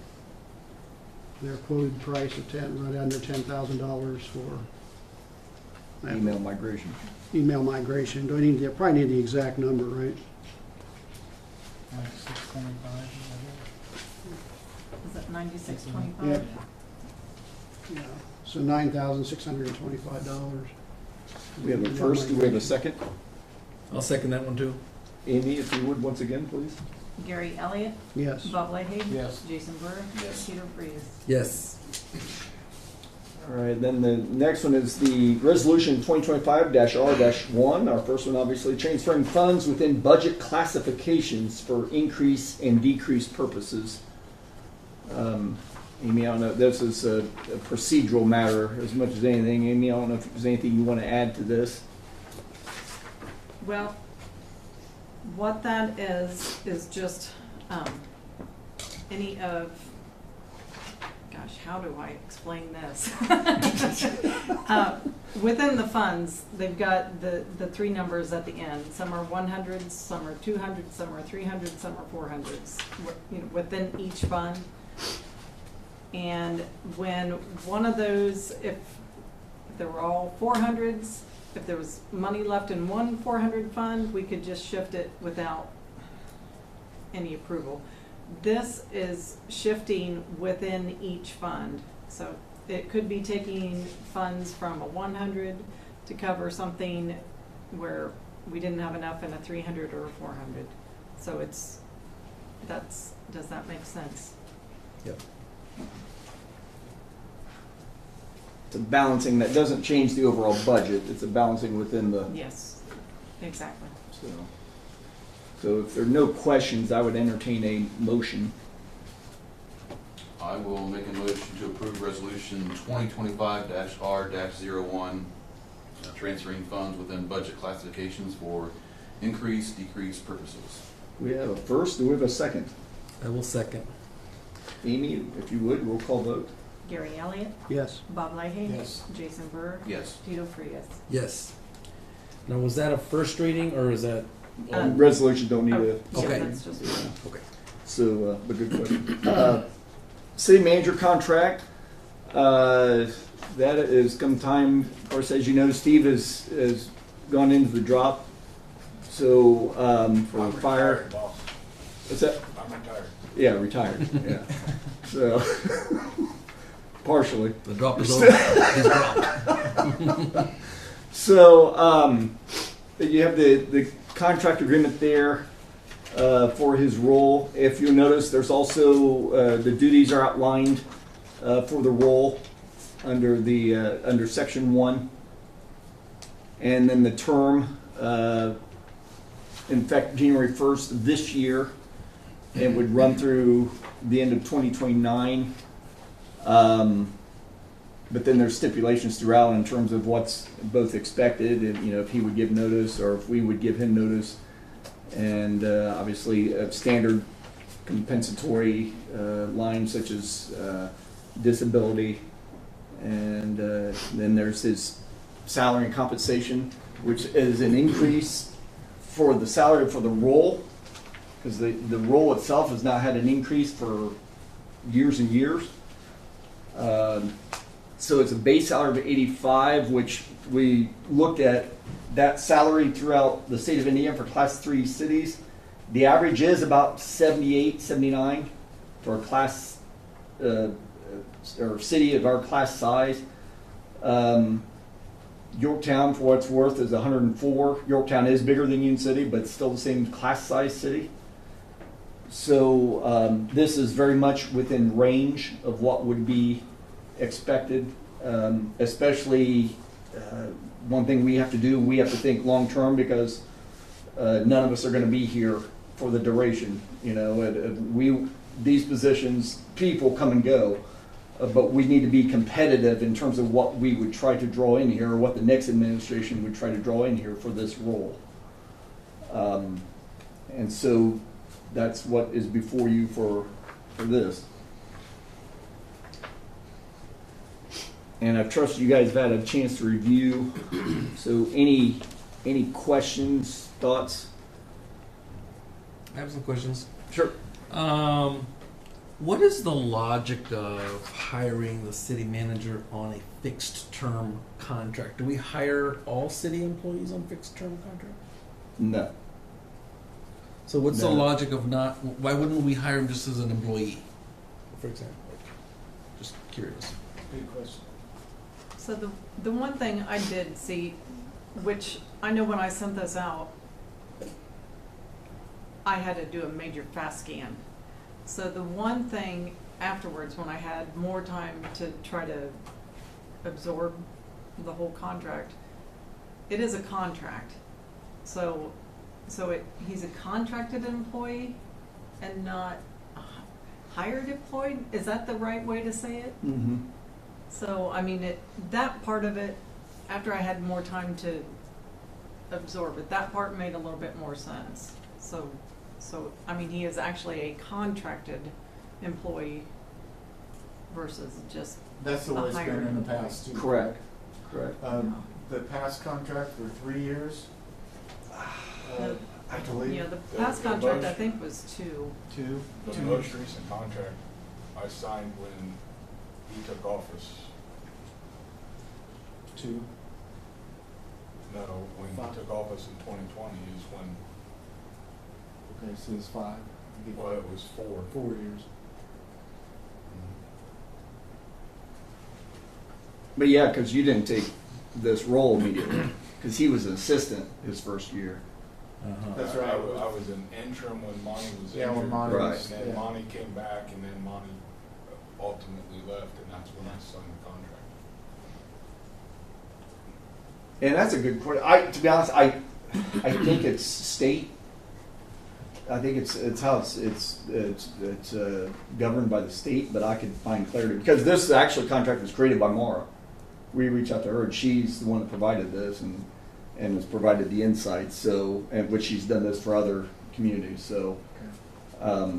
their quoted price of right under $10,000 for Email migration. email migration. Do I need to, probably need the exact number, right? Like 625, Is it 9625? Yep. Yeah, so $9,625. We have a first, do we have a second? I'll second that one too. Amy, if you would, once again, please. Gary Elliott, Yes. Bob Leahy. Yes. Jason Brewer. Yes. Peter Frias. Yes. All right, then the next one is the resolution 2025-R-1. Our first one, obviously, transferring funds within budget classifications for increase and decrease purposes. Amy, I don't know, this is a procedural matter as much as anything. Amy, I don't know if there's anything you want to add to this. Well, what that is just any of, gosh, how do I explain this? Within the funds, they've got the three numbers at the end. Some are 100s, some are 200s, some are 300s, some are 400s. You know, within each fund, And when one of those, if there were all 400s, if there was money left in one 400 fund, we could just shift it without any approval. This is shifting within each fund. So it could be taking funds from a 100 to cover something where we didn't have enough in a 300 or a 400. So does that make sense? Yep. It's a balancing that doesn't change the overall budget. It's a balancing within the. Yes, exactly. So if there are no questions, I would entertain a motion. I will make a motion to approve resolution 2025-R-01, transferring funds within budget classifications for increase, decrease purposes. We have a first, do we have a second? I will second. Amy, if you would, roll call vote. Gary Elliott, Yes. Bob Leahy, Yes. Jason Burr, Yes. Tito Frias. Yes. Now, was that a first reading or is that? Resolution don't need a. Yeah, Okay. that's just. Okay. So, but good question. City manager contract, that is come time, of course, as you know, Steve has gone into the drop. So, for I'm fire, retired, boss. what's that? I'm retired. Yeah, retired, yeah. So, partially. The drop is over. He's dropped. So, you have the contract agreement there for his role. If you notice, there's also the duties are outlined for the role under under section 1, and then the term. In fact, January 1st of this year, it would run through the end of 2029. But then there's stipulations throughout in terms of what's both expected, and if he would give notice or if we would give him notice, and obviously standard compensatory lines such as disability, and then there's his salary and compensation, which is an increase for the salary for the role, because the role itself has not had an increase for years and years. So it's a base salary of 85, which we looked at that salary throughout the state of Indiana for class 3 cities. The average is about 78, 79 for a class or city of our class size. Yorktown, for what it's worth, is 104. Yorktown is bigger than Union City, but still the same class size city. So this is very much within range of what would be expected, especially one thing we have to do, we have to think long term, because none of us are going to be here for the duration. These positions, people come and go, but we need to be competitive in terms of what we would try to draw in here, or what the next administration would try to draw in here for this role. And so that's what is before you for this. And I trust you guys have had a chance to review. So any questions, thoughts? I have some questions. Sure. What is the logic of hiring the city manager on a fixed term contract? Do we hire all city employees on fixed term contract? No. So what's the No. logic of not, why wouldn't we hire him just as an employee, for example? Just curious. Good question. So the one thing I did see, which I know when I sent this out, I had to do a major fast scan. So the one thing afterwards, when I had more time to try to absorb the whole contract, it is a contract. So he's a contracted employee and not a hired employee? Is that the right way to say it? Mm-hmm. So, I mean, that part of it, after I had more time to absorb it, that part made a little bit more sense. So, I mean, he is actually a contracted employee versus just That's the way it's been hired in the employee. past too. Correct. The past contract for 3 years. I believe. Yeah, the past The contract, I most- think, was 2. Two. The most recent contract I signed when he took office. 2. No, when he took office in 2020 is when, Okay, so it's 5. well, it was 4. 4 years. But yeah, because you didn't take this role immediately, because he was an assistant his first year. Uh-huh. That's right. I was an interim when Monty was Yeah, when injured. Monty Right. was, And then yeah. Monty came back, and then Monty ultimately left, and that's when I signed the contract. And that's a good question. To be honest, I think it's state. I think it's how it's governed by the state, but I could find clarity because this actual contract was created by Maura. We reached out to her, and she's the one that provided this and has provided the insights. So, and which she's done this for other communities. So, but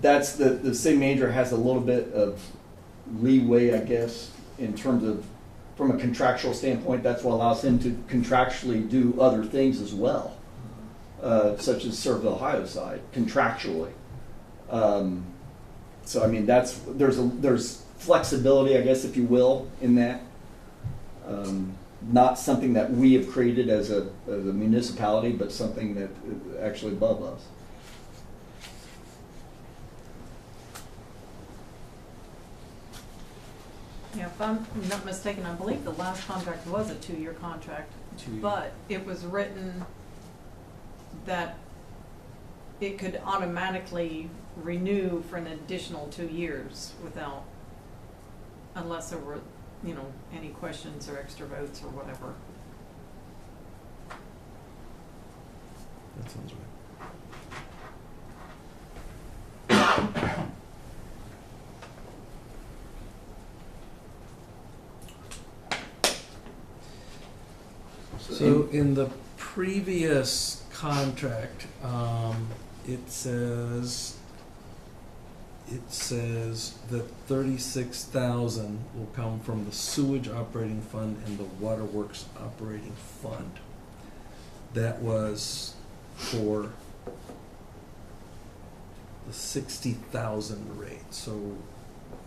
that's the city manager has a little bit of leeway, I guess, in terms of from a contractual standpoint. That's what allows him to contractually do other things as well. Such as serve the Ohio side contractually. So I mean there's flexibility, I guess, if you will, in that. Not something that we have created as a municipality, but something that is actually above us. Yeah, if I'm not mistaken, I believe the last contract was a 2-year contract, 2 years. but it was written that it could automatically renew for an additional 2 years without, unless there were, any questions or extra votes or whatever. That sounds right. So in the previous contract, it says that 36,000 will come from the sewage operating fund and the waterworks operating fund. That was for the 60,000 rate. So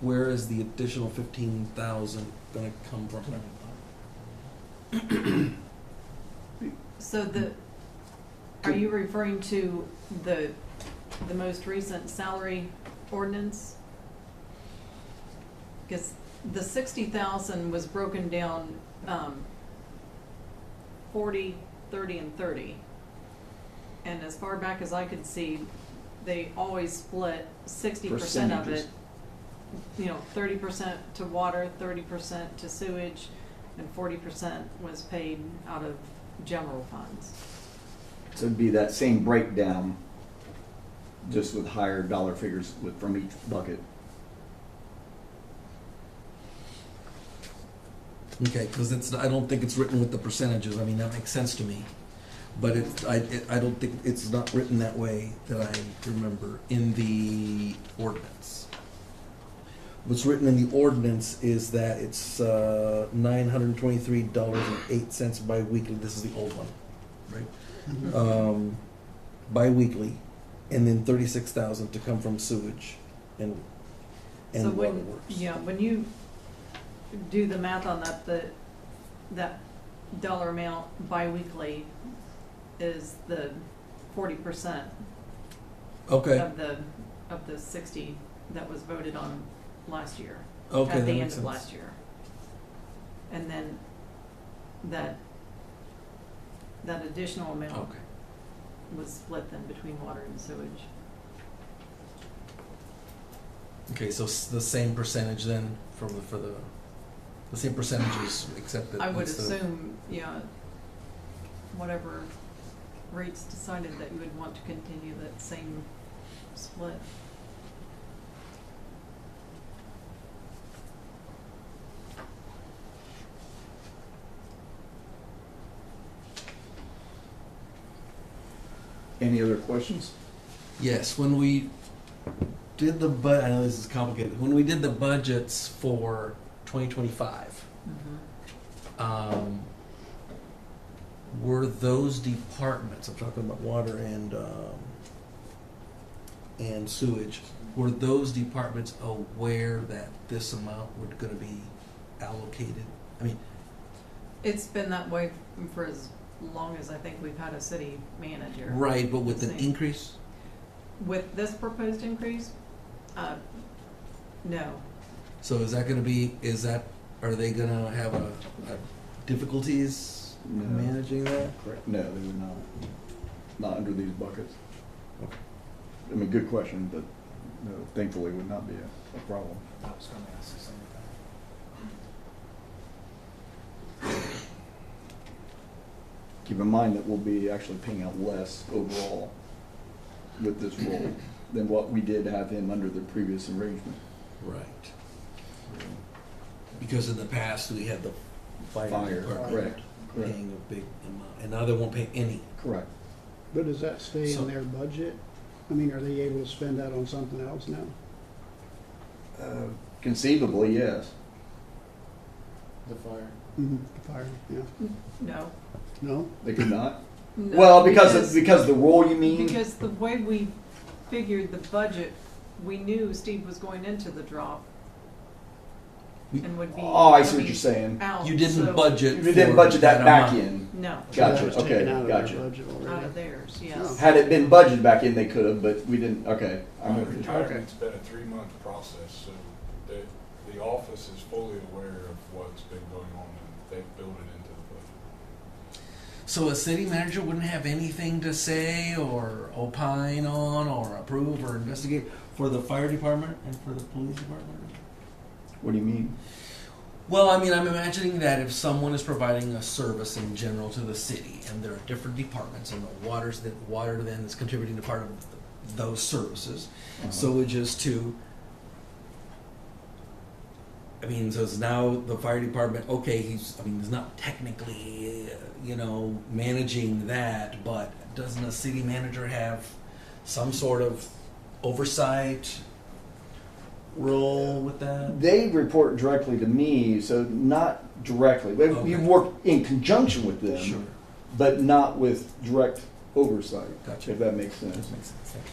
where is the additional 15,000 going to come from? So are you referring to the most recent salary ordinance? Because the 60,000 was broken down 40, 30, and 30. And as far back as I could see, they always split 60% of it, 30% to water, 30% to sewage, and 40% was paid out of general funds. So it'd be that same breakdown, just with higher dollar figures from each bucket. Okay, because I don't think it's written with the percentages. I mean, that makes sense to me. But I don't think it's not written that way that I remember in the ordinance. What's written in the ordinance is that it's $923.08 biweekly. This is the old one, right? Biweekly, and then 36,000 to come from sewage and So waterworks. when you do the math on that, that dollar amount biweekly is the 40% Okay. of the 60 that was voted on last year. Okay, At that the makes end of sense. last year. And then that additional amount Okay. was split then between water and sewage. Okay, so the same percentage then for the same percentages except that I would instead of- assume, whatever rates decided that you would want to continue that same split. Any other questions? Yes, when we did the I know this is complicated. When we did the budgets for 2025, were those departments, I'm talking about water and sewage, were those departments aware that this amount were gonna be allocated? I mean, It's been that way for as long as I think we've had a city manager. right, but with an Same. increase? With this proposed increase, no. So is that gonna be, are they gonna have a difficulties No. managing that? Correct. No, they would not. Not under these buckets. I mean, good question, but no, thankfully would not be a problem. I was gonna ask the same thing. Keep in mind that we'll be actually paying out less overall with this role than what we did have him under the previous arrangement. Right. Because in the past, we had the fire Fire, department correct, correct, paying a big amount, and now they won't pay any. correct. But does that stay So- in their budget? I mean, are they able to spend that on something else now? Conceivably, yes. The fire. Fire, yeah. No. No? They could not? No, Well, because the role, you mean? Because the way we figured the budget, we knew Steve was going into the drop We- and would be. Oh, I see what coming you're saying. Out, You didn't so- budget. You didn't for budget that back amount. in. No, So that Gotcha, was okay, taken out of their gotcha. budget out already. of theirs, Oh. yes. Had it been budgeted back in, they could have, but we didn't, okay. I'm with you. Retirement's been a 3-month process, so the office is fully aware of what's been going on, and they've built it into the budget. So a city manager wouldn't have anything to say or opine on or approve or investigate for the fire department and for the police department? What do you mean? Well, I mean, I'm imagining that if someone is providing a service in general to the city, and there are different departments, and the water then is contributing to part of those services. So it's just to, I mean, so it's now the fire department, okay, he's not technically, managing that, but doesn't a city manager have some sort of oversight role with that? They report directly to me, so not directly. We Okay. work in conjunction with them, Sure. but not with direct oversight, Gotcha. if that makes sense. That makes sense. Thank you.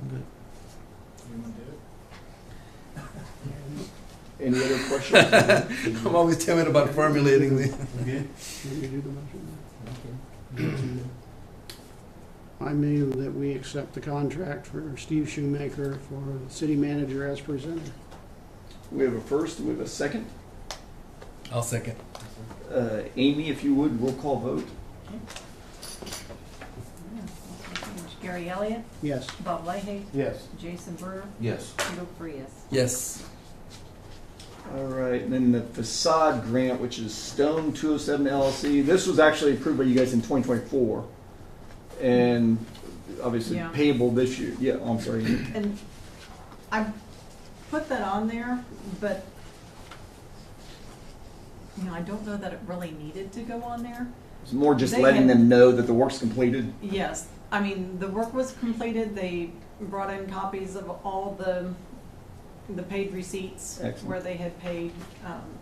I'm good. You wanna do it? Any other questions? I'm always timid about formulating the. Let me do the motion. I move that we accept the contract for Steve Shoemaker for the city manager as presented. We have a first, we have a second. I'll second. Amy, if you would, roll call vote. Gary Elliott, Yes. Bob Leahy, Yes. Jason Brewer, Yes. Joe Frias. Yes. All right, and then the facade grant, which is Stone 207 LLC. This was actually approved by you guys in 2024, and obviously Yeah. payable this year. Yeah, I'm sorry. And I put that on there, but, I don't know that it really needed to go on there. It's more just They letting had- them know that the work's completed. Yes, I mean, the work was completed, they brought in copies of all the paid receipts Excellent. where they had paid.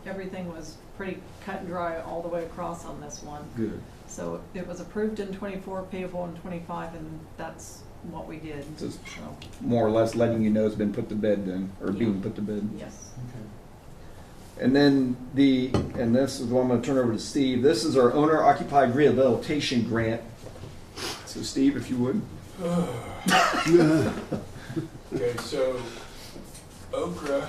Everything was pretty cut and dry all the way across on this one. Good. So it was approved in '24, payable in '25, and that's what we did. Just So, more or less letting you know it's been put to bed then, or being put to bed. yes. And then and this is what I'm gonna turn over to Steve. This is our owner occupied rehabilitation grant. So Steve, if you would. Okay, so OKRA,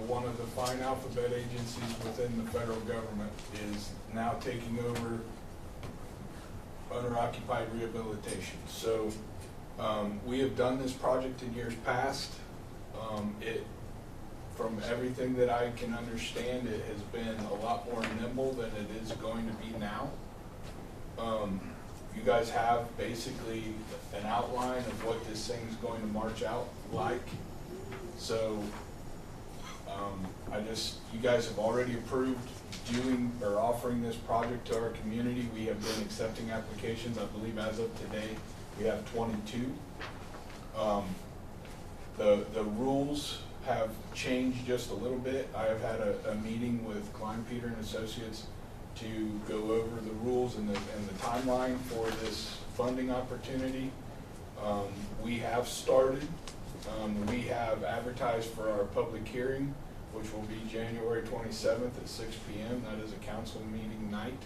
one of the fine alphabet agencies within the federal government, is now taking over owner-occupied rehabilitation. So we have done this project in years past. From everything that I can understand, it has been a lot more nimble than it is going to be now. You guys have basically an outline of what this thing's going to march out like. So you guys have already approved doing or offering this project to our community. We have been accepting applications. I believe as of today, we have 22. The rules have changed just a little bit. I have had a meeting with Klein, Peter and Associates to go over the rules and the timeline for this funding opportunity. We have started. We have advertised for our public hearing, which will be January 27th at 6 p.m. That is a council meeting night.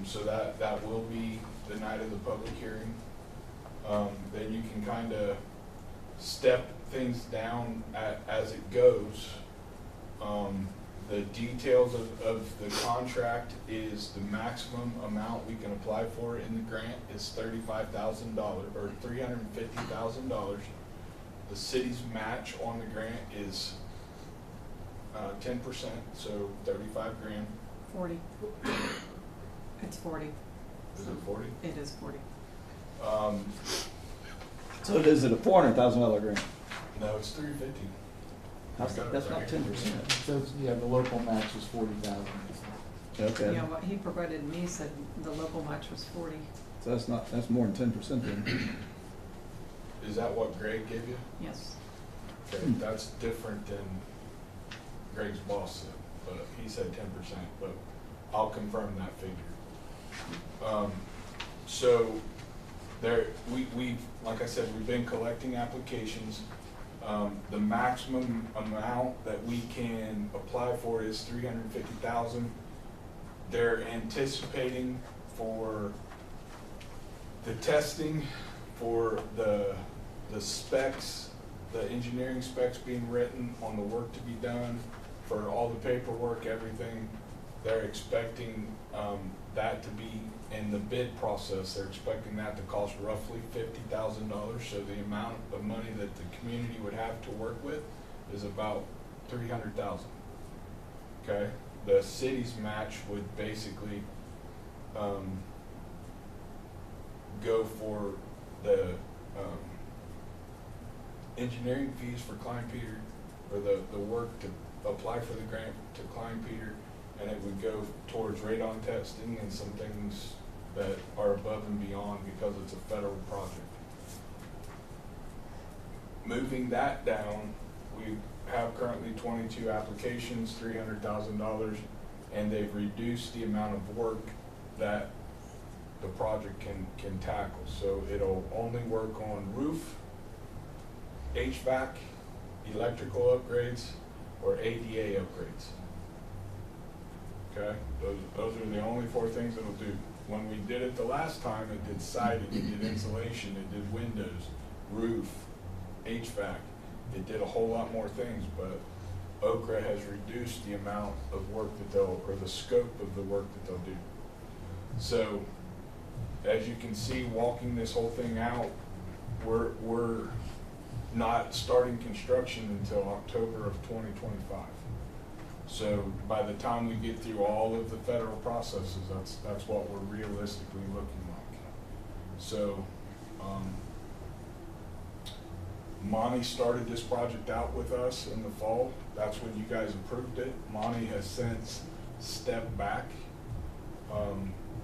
So that will be the night of the public hearing. Then you can kind of step things down as it goes. The details of the contract is the maximum amount we can apply for in the grant is $35,000 or $350,000. The city's match on the grant is 10%, so 35 grand. 40. It's 40. Is it 40? It is 40. So is it a $400,000 grant? No, it's 350. That's not 10%. So, yeah, the local match is 40,000. Okay. Yeah, what he provided me said the local match was 40. So that's more than 10% then. Is that what Greg gave you? Yes. Okay, that's different than Greg's boss said, but he said 10%, but I'll confirm that figure. So there, we've, like I said, we've been collecting applications. The maximum amount that we can apply for is $350,000. They're anticipating for the testing, for the specs, the engineering specs being written on the work to be done, for all the paperwork, everything. They're expecting that to be in the bid process. They're expecting that to cost roughly $50,000. So the amount of money that the community would have to work with is about $300,000. Okay, the city's match would basically go for the engineering fees for Klein Peter, or the work to apply for the grant to Klein Peter, and it would go towards radon testing and some things that are above and beyond because it's a federal project. Moving that down, we have currently 22 applications, $300,000, and they've reduced the amount of work that the project can tackle. So it'll only work on roof, HVAC, electrical upgrades, or ADA upgrades. Okay, those are the only 4 things it'll do. When we did it the last time, it did siding, it did insulation, it did windows, roof, HVAC. It did a whole lot more things, but Okra has reduced the amount of work that they'll, or the scope of the work that they'll do. So, as you can see, walking this whole thing out, we're not starting construction until October of 2025. So by the time we get through all of the federal processes, that's what we're realistically looking like. So Monty started this project out with us in the fall. That's when you guys approved it. Monty has since stepped back.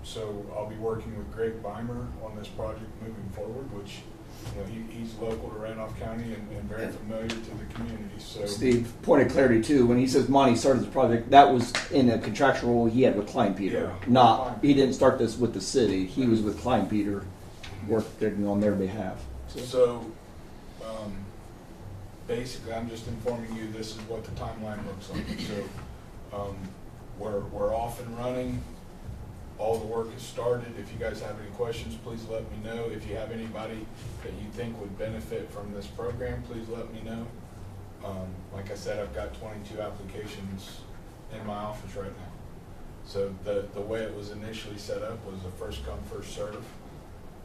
So I'll be working with Greg Beimer on this project moving forward, which, you know, he's local to Randolph County and very familiar to the community. So Steve, point of clarity too, when he says Monty started this project, that was in a contractual role he had with Klein Peter. Yeah, He didn't start this with the city. He was with Klein Peter, working on their behalf. So basically, I'm just informing you this is what the timeline looks like. So we're off and running. All the work is started. If you guys have any questions, please let me know. If you have anybody that you think would benefit from this program, please let me know. Like I said, I've got 22 applications in my office right now. So the way it was initially set up was a first come, first serve.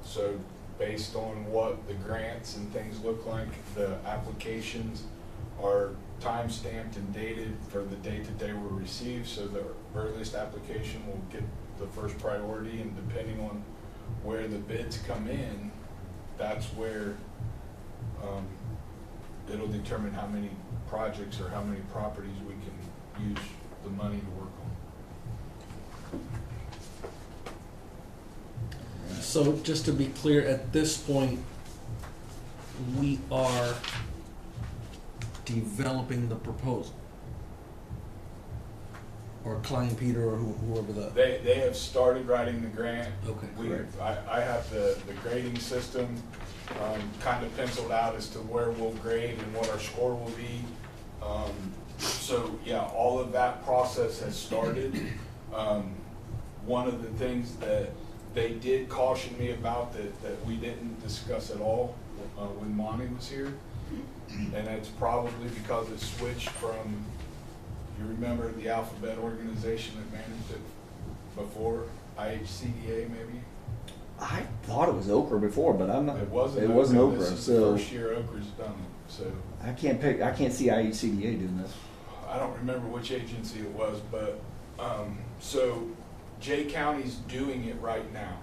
So based on what the grants and things look like, the applications are time stamped and dated for the date that they were received. So the earliest application will get the first priority, and depending on where the bids come in, that's where it'll determine how many projects or how many properties we can use the money to work on. So just to be clear, at this point, we are developing the proposal. or Klein Peter or whoever the, They have started writing the grant. okay. I have the grading system kind of penciled out as to where we'll grade and what our score will be. So, yeah, all of that process has started. One of the things that they did caution me about that we didn't discuss at all when Monty was here, and that's probably because it switched from, you remember the Alphabet organization that managed it before, IHCDA maybe? I thought it was Okra before, but I'm not. It wasn't. It wasn't Okra. Okra, This is so the first year Okra's done it, so. I can't see IHCDA doing this. I don't remember which agency it was, but, so Jay County's doing it right now,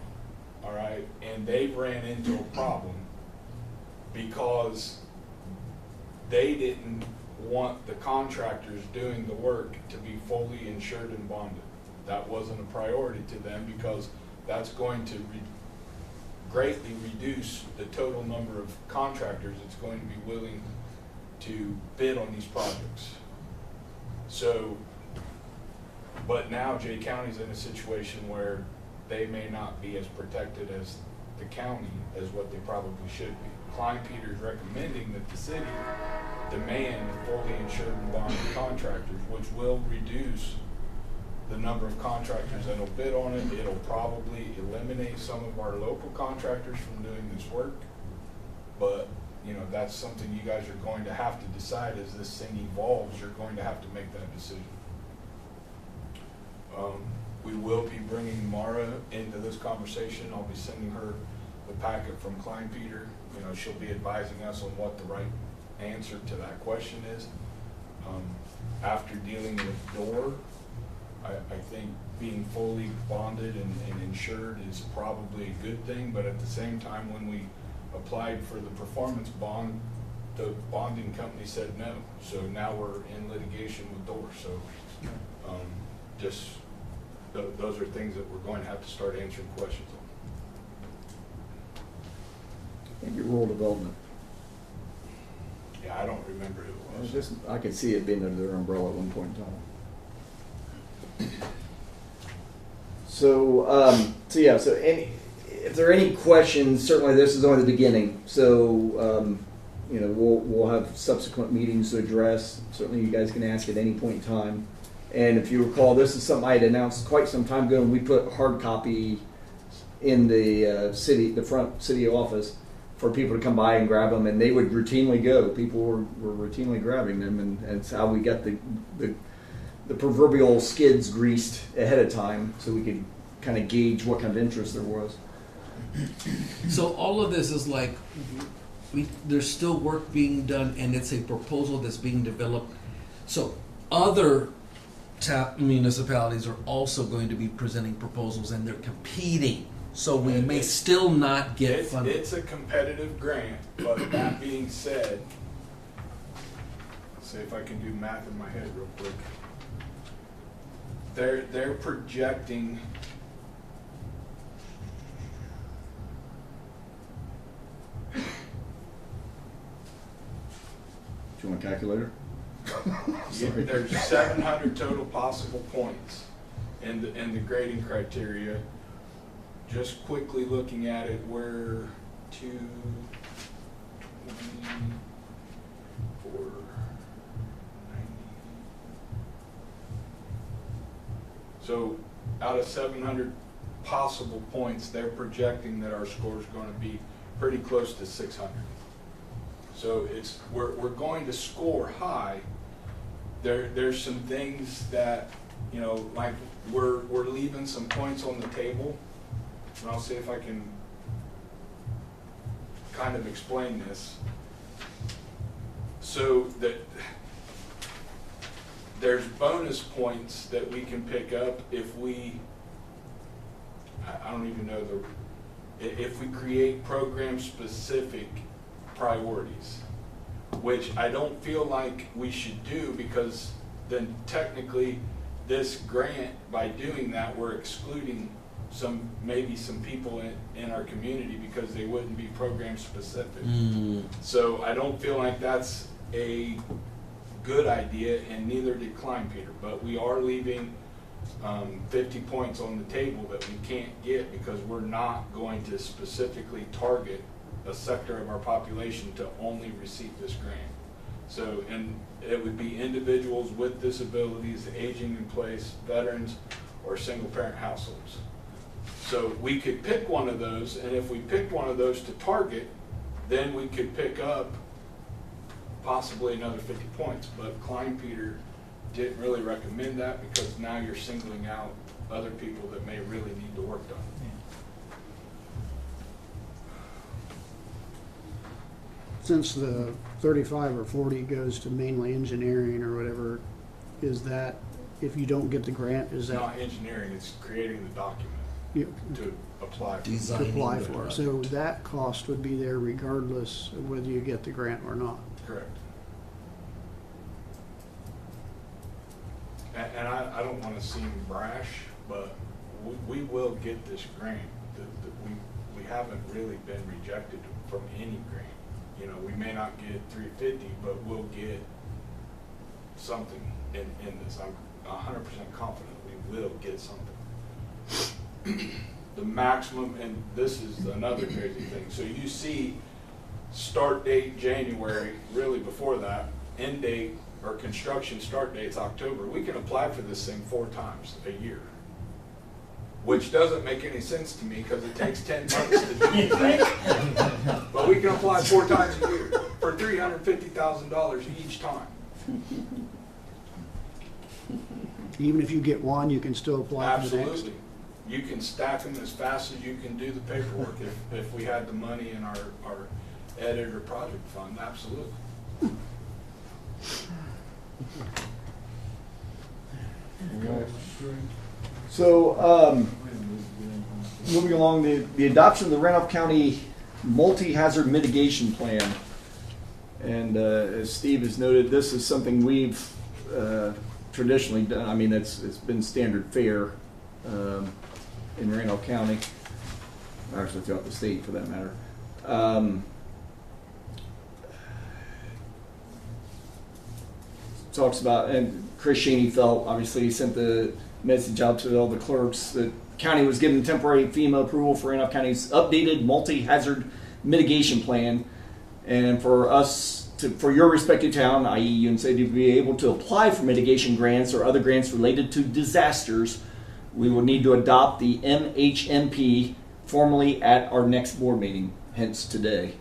all right? And they've ran into a problem because they didn't want the contractors doing the work to be fully insured and bonded. That wasn't a priority to them because that's going to greatly reduce the total number of contractors that's going to be willing to bid on these projects. So, but now Jay County's in a situation where they may not be as protected as the county as what they probably should be. Klein Peter's recommending that the city demand fully insured and bonded contractors, which will reduce the number of contractors that'll bid on it. It'll probably eliminate some of our local contractors from doing this work. But, you know, that's something you guys are going to have to decide as this thing evolves. You're going to have to make that decision. We will be bringing Mara into this conversation. I'll be sending her the packet from Klein Peter. You know, she'll be advising us on what the right answer to that question is. After dealing with Door, I think being fully bonded and insured is probably a good thing, but at the same time, when we applied for the performance bond, the bonding company said no. So now we're in litigation with Door. So those are things that we're going to have to start answering questions on. And your rural development. Yeah, I don't remember who it was. I could see it being under their umbrella at one point in time. So, if there are any questions, certainly this is only the beginning. So, you know, we'll have subsequent meetings to address. Certainly, you guys can ask at any point in time. And if you recall, this is something I had announced quite some time ago, and we put hard copy in the front city office for people to come by and grab them, and they would routinely go. People were routinely grabbing them, and it's how we got the proverbial skids greased ahead of time, so we could kind of gauge what kind of interest there was. So all of this is like, there's still work being done, and it's a proposal that's being developed. So other municipalities are also going to be presenting proposals, and they're competing. So we may still not get funded. It's a competitive grant, but that being said, let's see if I can do math in my head real quick. They're projecting Do you want a calculator? there's 700 total possible points in the grading criteria. Just quickly looking at it, we're 224, 90. So out of 700 possible points, they're projecting that our score is going to be pretty close to 600. So we're going to score high. There's some things that, you know, like we're leaving some points on the table. And I'll see if I can kind of explain this. So that there's bonus points that we can pick up if we, I don't even know if we create program specific priorities, which I don't feel like we should do, because then technically this grant, by doing that, we're excluding maybe some people in our community because they wouldn't be program specific. So I don't feel like that's a good idea, and neither did Klein Peter. But we are leaving 50 points on the table that we can't get because we're not going to specifically target a sector of our population to only receive this grant. So, and it would be individuals with disabilities, aging in place, veterans, or single parent households. So we could pick one of those, and if we picked one of those to target, then we could pick up possibly another 50 points. But Klein Peter didn't really recommend that because now you're singling out other people that may really need the work done. Since the 35 or 40 goes to mainly engineering or whatever, is that, if you don't get the grant, is It's that not engineering, it's creating the document you to apply for. to Designing apply the for? project. So that cost would be there regardless of whether you get the grant or not. Correct. And I don't want to seem brash, but we will get this grant. We haven't really been rejected from any grant. You know, we may not get 350, but we'll get something in this. I'm 100% confident we will get something. The maximum, and this is another crazy thing. So you see start date January, really before that, end date or construction start date's October. We can apply for this thing 4 times a year, which doesn't make any sense to me because it takes 10 months to do anything. But we can apply 4 times a year for $350,000 each time. Even if you get one, you can still apply for the next? Absolutely. You can stack them as fast as you can do the paperwork if we had the money in our edit or project fund, absolutely. So, moving along, the adoption of the Randolph County Multi-Hazard Mitigation Plan. And as Steve has noted, this is something we've traditionally done. I mean, it's been standard fare in Randolph County, actually throughout the state for that matter. Talks about, and Chris Shaney felt, obviously he sent the message out to all the clerks that county was given temporary FEMA approval for Randolph County's updated multi-hazard mitigation plan, and for us to, for your respective town, i.e. you and city, to be able to apply for mitigation grants or other grants related to disasters, we will need to adopt the MHMP formally at our next board meeting, hence today.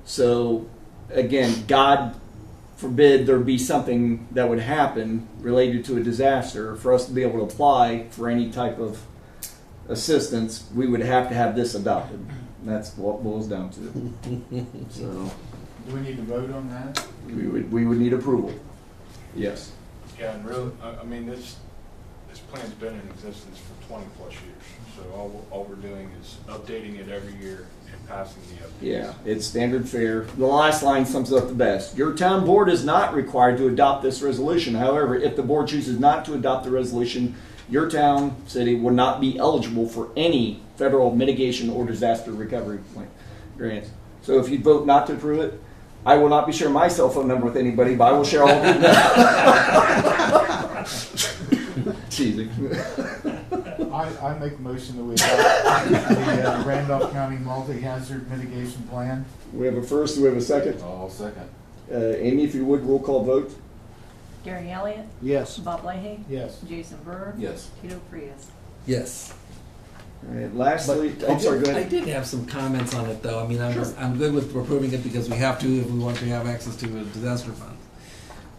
So again, God forbid there be something that would happen related to a disaster, for us to be able to apply for any type of assistance, we would have to have this adopted. And that's what it boils down to. So Do we need to vote on that? we would need approval. Yes. Yeah, and really, I mean, this plan's been in existence for 20 plus years. So all we're doing is updating it every year and passing the updates. Yeah, it's standard fare. The last line sums it up the best. Your town board is not required to adopt this resolution. However, if the board chooses not to adopt the resolution, your town, city, will not be eligible for any federal mitigation or disaster recovery grants. So if you vote not to approve it, I will not be sharing my cell phone number with anybody, but I will share all of it. Cheesy. I make a motion that we adopt the Randolph County Multi-Hazard Mitigation Plan. We have a first, we have a second. I'll second. Amy, if you would, roll call vote. Gary Elliott, Yes. Bob Leahy, Yes. Jason Brewer, Yes. Tito Frias. Yes. All right, lastly, But I'm sorry, go I ahead. did have some comments on it, though. I mean, I'm good with approving it because we have to if we want to have access to a disaster fund.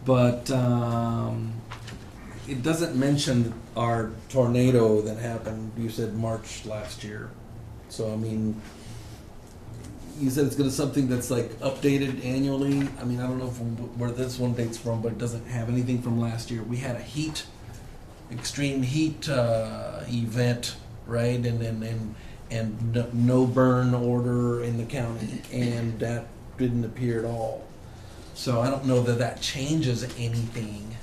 But it doesn't mention our tornado that happened, you said March last year. So, I mean, you said it's going to something that's like updated annually. I mean, I don't know from where this one dates from, but it doesn't have anything from last year. We had a extreme heat event, right? And no burn order in the county, and that didn't appear at all. So I don't know that that changes anything,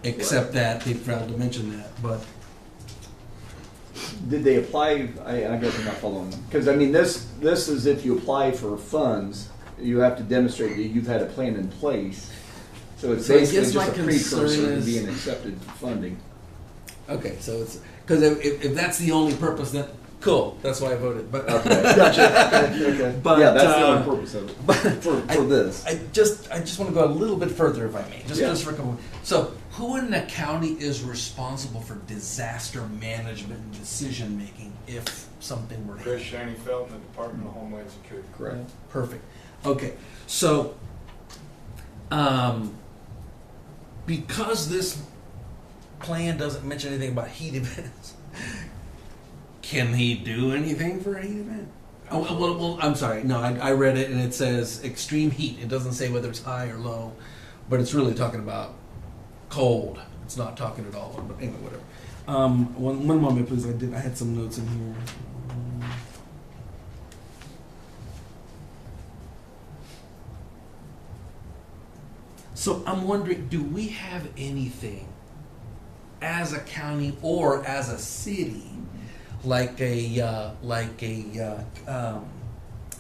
except that they failed to mention that. But Did they apply? I guess I'm not following. Because I mean, this is if you apply for funds, you have to demonstrate that you've had a plan in place. So it's So I basically guess my just a precursor concern to is- being accepted for funding. Okay, so it's, because if that's the only purpose, then, cool, that's why I voted, but. Okay, gotcha. Okay. But, yeah, that's the only purpose of it for this. I just want to go a little bit further, if I may, just for a couple. So, who in the county is responsible for disaster management and decision making if something were to Chris happen? Shaney-Felt in the Department of Homeland Security. Correct. Perfect. Okay, so because this plan doesn't mention anything about heat events, can he do anything for a heat event? Oh, well, I'm sorry. No, I read it and it says extreme heat. It doesn't say whether it's high or low, but it's really talking about cold. It's not talking at all. But anyway, whatever. One moment, please. I had some notes in here. So I'm wondering, do we have anything as a county or as a city, like a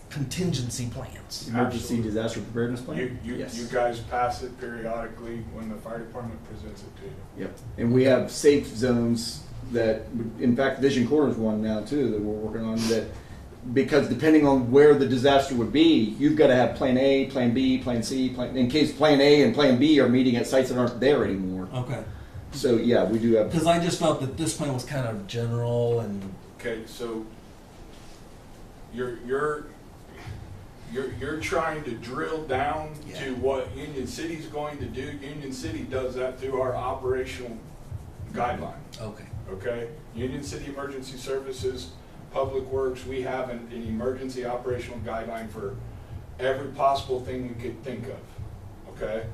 contingency plans? Emergency Absolutely. disaster preparedness plan? You Yes. guys pass it periodically when the fire department presents it to you. Yep. And we have safe zones that, in fact, Vision Corner is one now too that we're working on, that because depending on where the disaster would be, you've got to have plan A, plan B, plan C, in case plan A and plan B are meeting at sites that aren't there anymore. Okay. So yeah, we do have. Because I just felt that this plan was kind of general and. Okay, so you're trying to drill down to what Union City's going to do. Union City does that through our operational guideline. Okay. Okay, Union City Emergency Services, Public Works, we have an emergency operational guideline for every possible thing we could think of. Okay,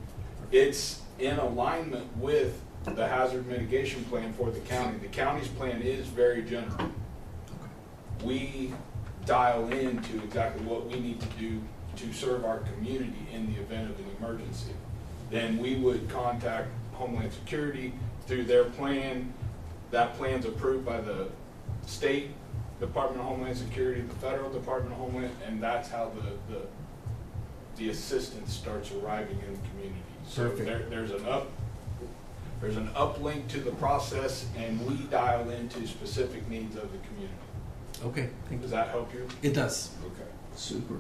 it's in alignment with the hazard mitigation plan for the county. The county's plan is very general. We dial into exactly what we need to do to serve our community in the event of an emergency. Then we would contact Homeland Security through their plan. That plan's approved by the state Department of Homeland Security, the federal Department of Homeland, and that's how the assistance starts arriving in the community. So there's an uplink to the process, and we dial into specific needs of the community. Okay. Thank you. Does that help you? It does. Okay. Super.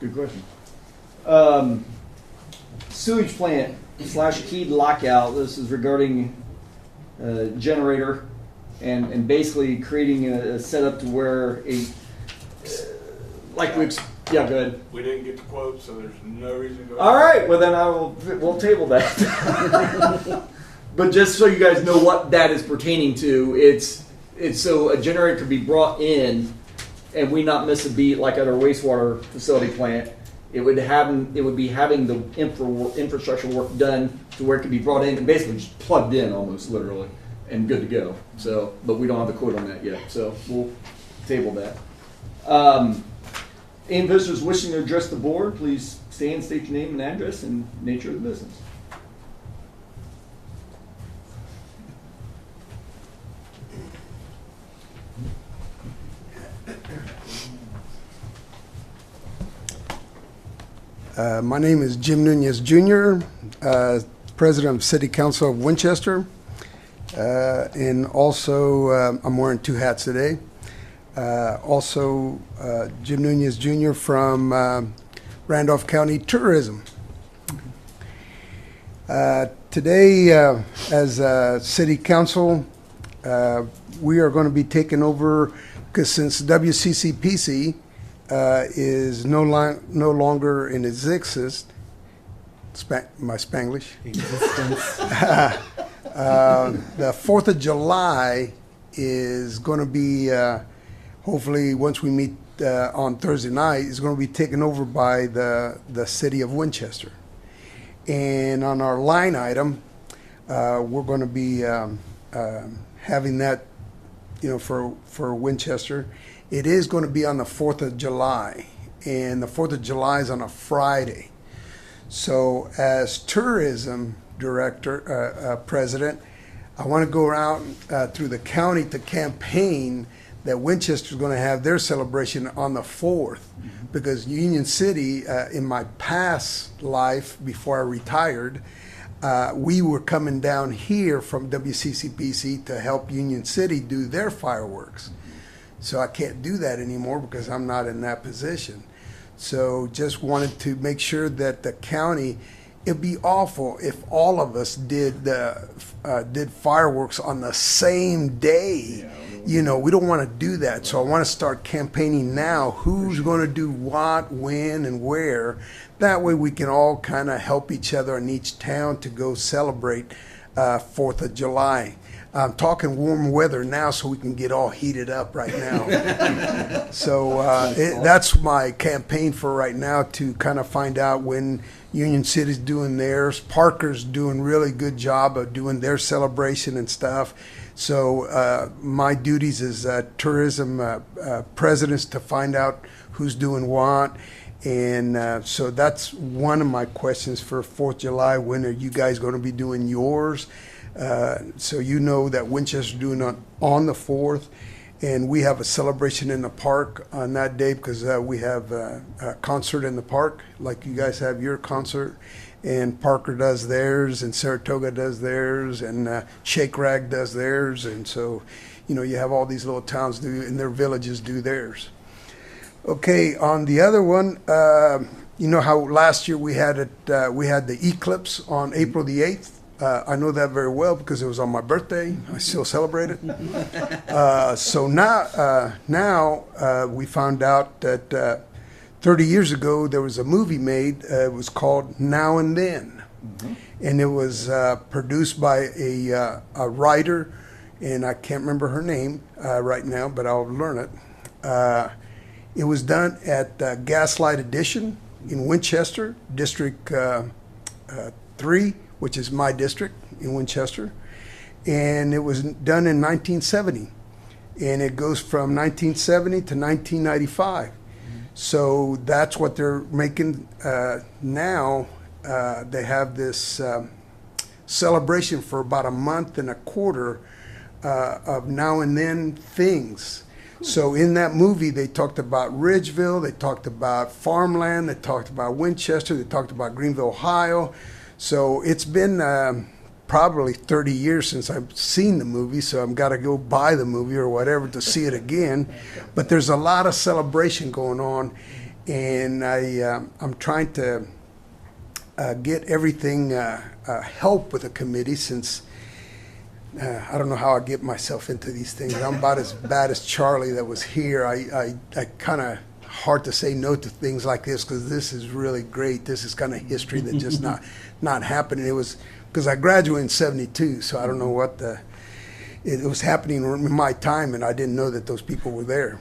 Good question. Sewage plant / keyed lockout. This is regarding generator and basically creating a setup to where yeah, go ahead. We didn't get the quote, so there's no reason to go. All right, well then we'll table that. But just so you guys know what that is pertaining to, it's so a generator could be brought in and we not miss a beat like at our wastewater facility plant. It would be having the infrastructure work done to where it could be brought in and basically just plugged in almost literally and good to go. So, but we don't have the quote on that yet, so we'll table that. Any visitors wishing to address the board, please stand, state your name and address and nature of the business. My name is Jim Nunez Jr., President of City Council of Winchester, and also I'm wearing two hats today. Also, Jim Nunez Jr. from Randolph County Tourism. Today, as City Council, we are going to be taking over, because since WCCPC is no longer in existence, my Spanglish. The 4th of July is going to be, hopefully once we meet on Thursday night, is going to be taken over by the city of Winchester. And on our line item, we're going to be having that, for Winchester. It is going to be on the 4th of July, and the 4th of July is on a Friday. So as tourism director, president, I want to go around through the county to campaign that Winchester is going to have their celebration on the 4th, because Union City, in my past life before I retired, we were coming down here from WCCPC to help Union City do their fireworks. So I can't do that anymore because I'm not in that position. So just wanted to make sure that the county, it'd be awful if all of us did fireworks on the same day. You know, we don't want to do that. So I want to start campaigning now. Who's going to do what, when, and where? That way we can all kind of help each other in each town to go celebrate 4th of July. I'm talking warm weather now so we can get all heated up right now. So that's my campaign for right now, to kind of find out when Union City's doing theirs. Parker's doing really good job of doing their celebration and stuff. So my duties as tourism presidents to find out who's doing what. And so that's one of my questions for 4th of July. When are you guys going to be doing yours? So you know that Winchester's doing on the 4th, and we have a celebration in the park on that day because we have a concert in the park, like you guys have your concert, and Parker does theirs, and Saratoga does theirs, and Shake Rag does theirs, and so you know you have all these little towns do, and their villages do theirs. Okay, on the other one, you know how last year we had the eclipse on April the 8th. I know that very well because it was on my birthday. I still celebrate it. So now we found out that 30 years ago there was a movie made. It was called Now and Then, and it was produced by a writer, and I can't remember her name right now, but I'll learn it. It was done at Gaslight Edition in Winchester, District 3. Which is my district in Winchester, and it was done in 1970, and it goes from 1970 to 1995. So that's what they're making now. They have this celebration for about a month and a quarter of Now and Then things. So in that movie, they talked about Ridgeville, they talked about farmland, they talked about Winchester, they talked about Greenville, Ohio. So it's been probably 30 years since I've seen the movie, so I've got to go buy the movie or whatever to see it again. But there's a lot of celebration going on, and I'm trying to get everything help with the committee, since I don't know how I get myself into these things. I'm about as bad as Charlie that was here. I kind of hard to say no to things like this because this is really great. This is kind of history that just not happening. It was because I graduated in '72, so I don't know what it was happening in my time, and I didn't know that those people were there.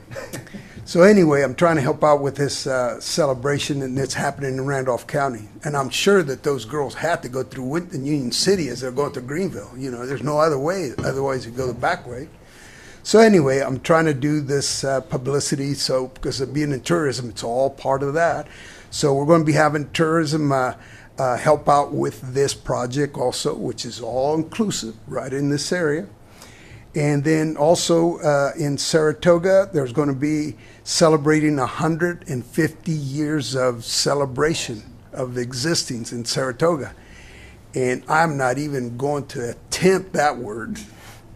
So anyway, I'm trying to help out with this celebration, and it's happening in Randolph County. And I'm sure that those girls had to go through Winton, Union City as they're going to Greenville. You know, there's no other way. Otherwise, you go the back way. So anyway, I'm trying to do this publicity, so because of being in tourism, it's all part of that. So we're going to be having tourism help out with this project also, which is all inclusive right in this area. And then also in Saratoga, there's going to be celebrating 150 years of celebration of existence in Saratoga. And I'm not even going to attempt that word,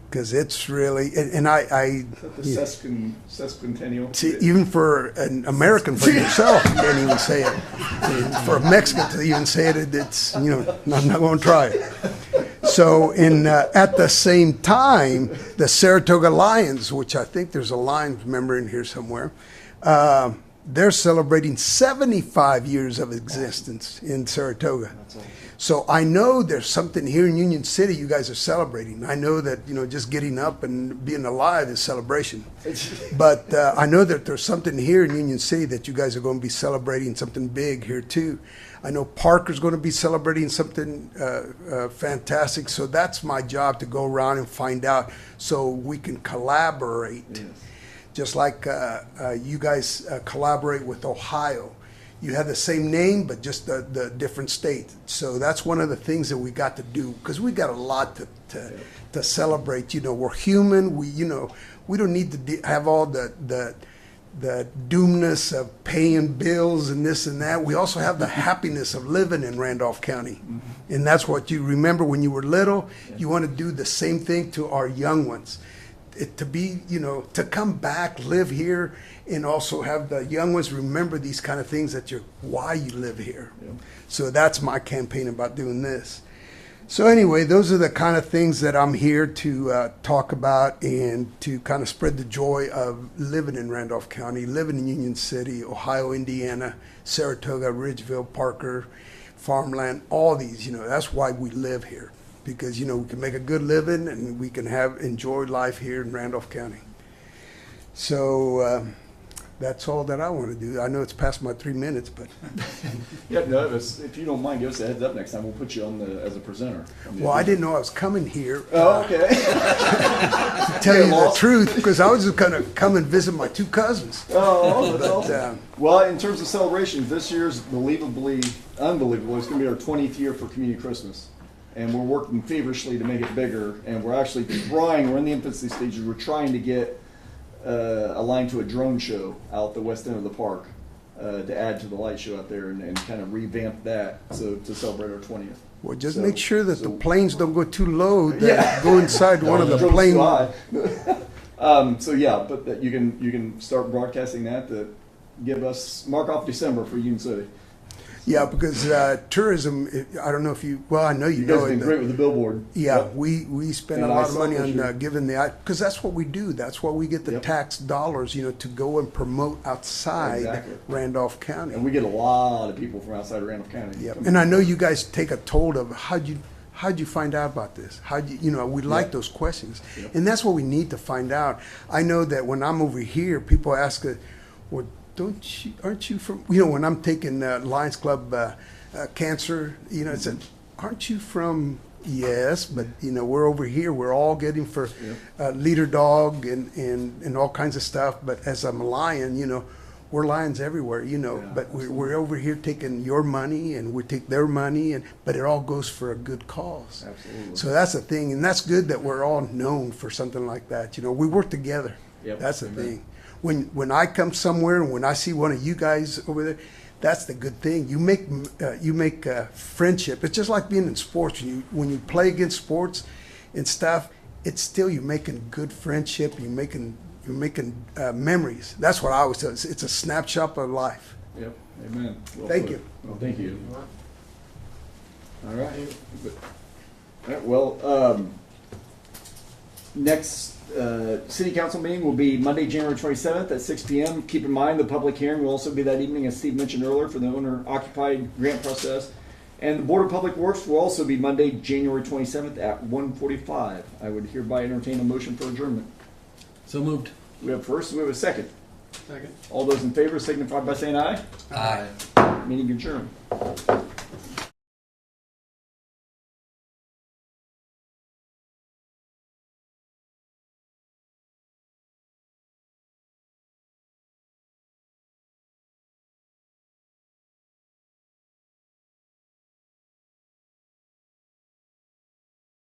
because it's really, and I The sesquicentennial. see, even for an American, for yourself, you can't even say it. For a Mexican to even say it, it's, you know, I'm not going to try it. So at the same time, the Saratoga Lions, which I think there's a Lions member in here somewhere, they're celebrating 75 years of existence in Saratoga. So I know there's something here in Union City you guys are celebrating. I know that, you know, just getting up and being alive is celebration. But I know that there's something here in Union City that you guys are going to be celebrating, something big here too. I know Parker's going to be celebrating something fantastic. So that's my job, to go around and find out so we can collaborate. Yes. Just like you guys collaborate with Ohio. You have the same name, but just the different state. So that's one of the things that we got to do, because we got a lot to celebrate. You know, we're human. We don't need to have all the the doomness of paying bills and this and that. We also have the happiness of living in Randolph County. And that's what you remember when you were little. You want to do the same thing to our young ones. To be, to come back, live here, and also have the young ones remember these kind of things why you live here. Yeah. So that's my campaign about doing this. So anyway, those are the kind of things that I'm here to talk about and to kind of spread the joy of living in Randolph County, living in Union City, Ohio, Indiana, Saratoga, Ridgeville, Parker, farmland, all these, that's why we live here. Because, we can make a good living and we can enjoy life here in Randolph County. So that's all that I want to do. I know it's past my 3 minutes, but. Yeah, no, if you don't mind, give us a heads up next time. We'll put you on as a presenter. Well, I didn't know I was coming here. Oh, okay. To tell you the truth, because I was just going to come and visit my 2 cousins. Oh, that's But, awesome. Well, in terms of celebrations, this year's unbelievable, it's going to be our 20th year for Community Christmas. And we're working feverishly to make it bigger. And we're actually we're in the infancy stages. We're trying to get a line to a drone show out the west end of the park to add to the light show out there and kind of revamp that to celebrate our 20th. Well, just make sure that the planes don't go too low, that go inside one of the drone's planes. too high. So yeah, but that you can start broadcasting that to mark off December for Union City. Yeah, because tourism, I don't know if I know you You know guys have it. been great with the billboard. Yeah, Yep. we spend And a I lot of saw money this on year. giving because that's what we do. That's why we get the Yep. tax dollars, to go and promote outside Exactly. Randolph County. And we get a lot of people from outside of Randolph County. Yep. And I know you guys take a toll of how'd you find out about this? We like Yep. those questions. Yep. And that's what we need to find out. I know that when I'm over here, people ask, well, aren't you from, when I'm taking Lions Club cancer, it said, aren't you from, yes, but, we're over here, we're all getting for leader dog and all kinds of stuff. But as I'm a lion, we're lions everywhere, but we're over here taking your money and we take their money, but it all goes for a good cause. Absolutely. So that's the thing, and that's good that we're all known for something like that. We work together. Yep. That's the Amen. thing. When I come somewhere and when I see one of you guys over there, that's the good thing. You make friendship. It's just like being in sports. When you play against sports and stuff, it's still you're making good friendship. You're making memories. That's what I always say. It's a snapshot of life. Yep. Amen. Well Thank put. you. Well, thank you. All right. All right. Well, next city council meeting will be Monday, January 27th at 6 p.m. Keep in mind the public hearing will also be that evening, as Steve mentioned earlier, for the owner-occupied grant process. And the Board of Public Works will also be Monday, January 27th at 1:45. I would hereby entertain a motion for adjournment. So moved. We have first, we have a second. Second. All those in favor signify by saying aye. Aye. Meeting adjourned.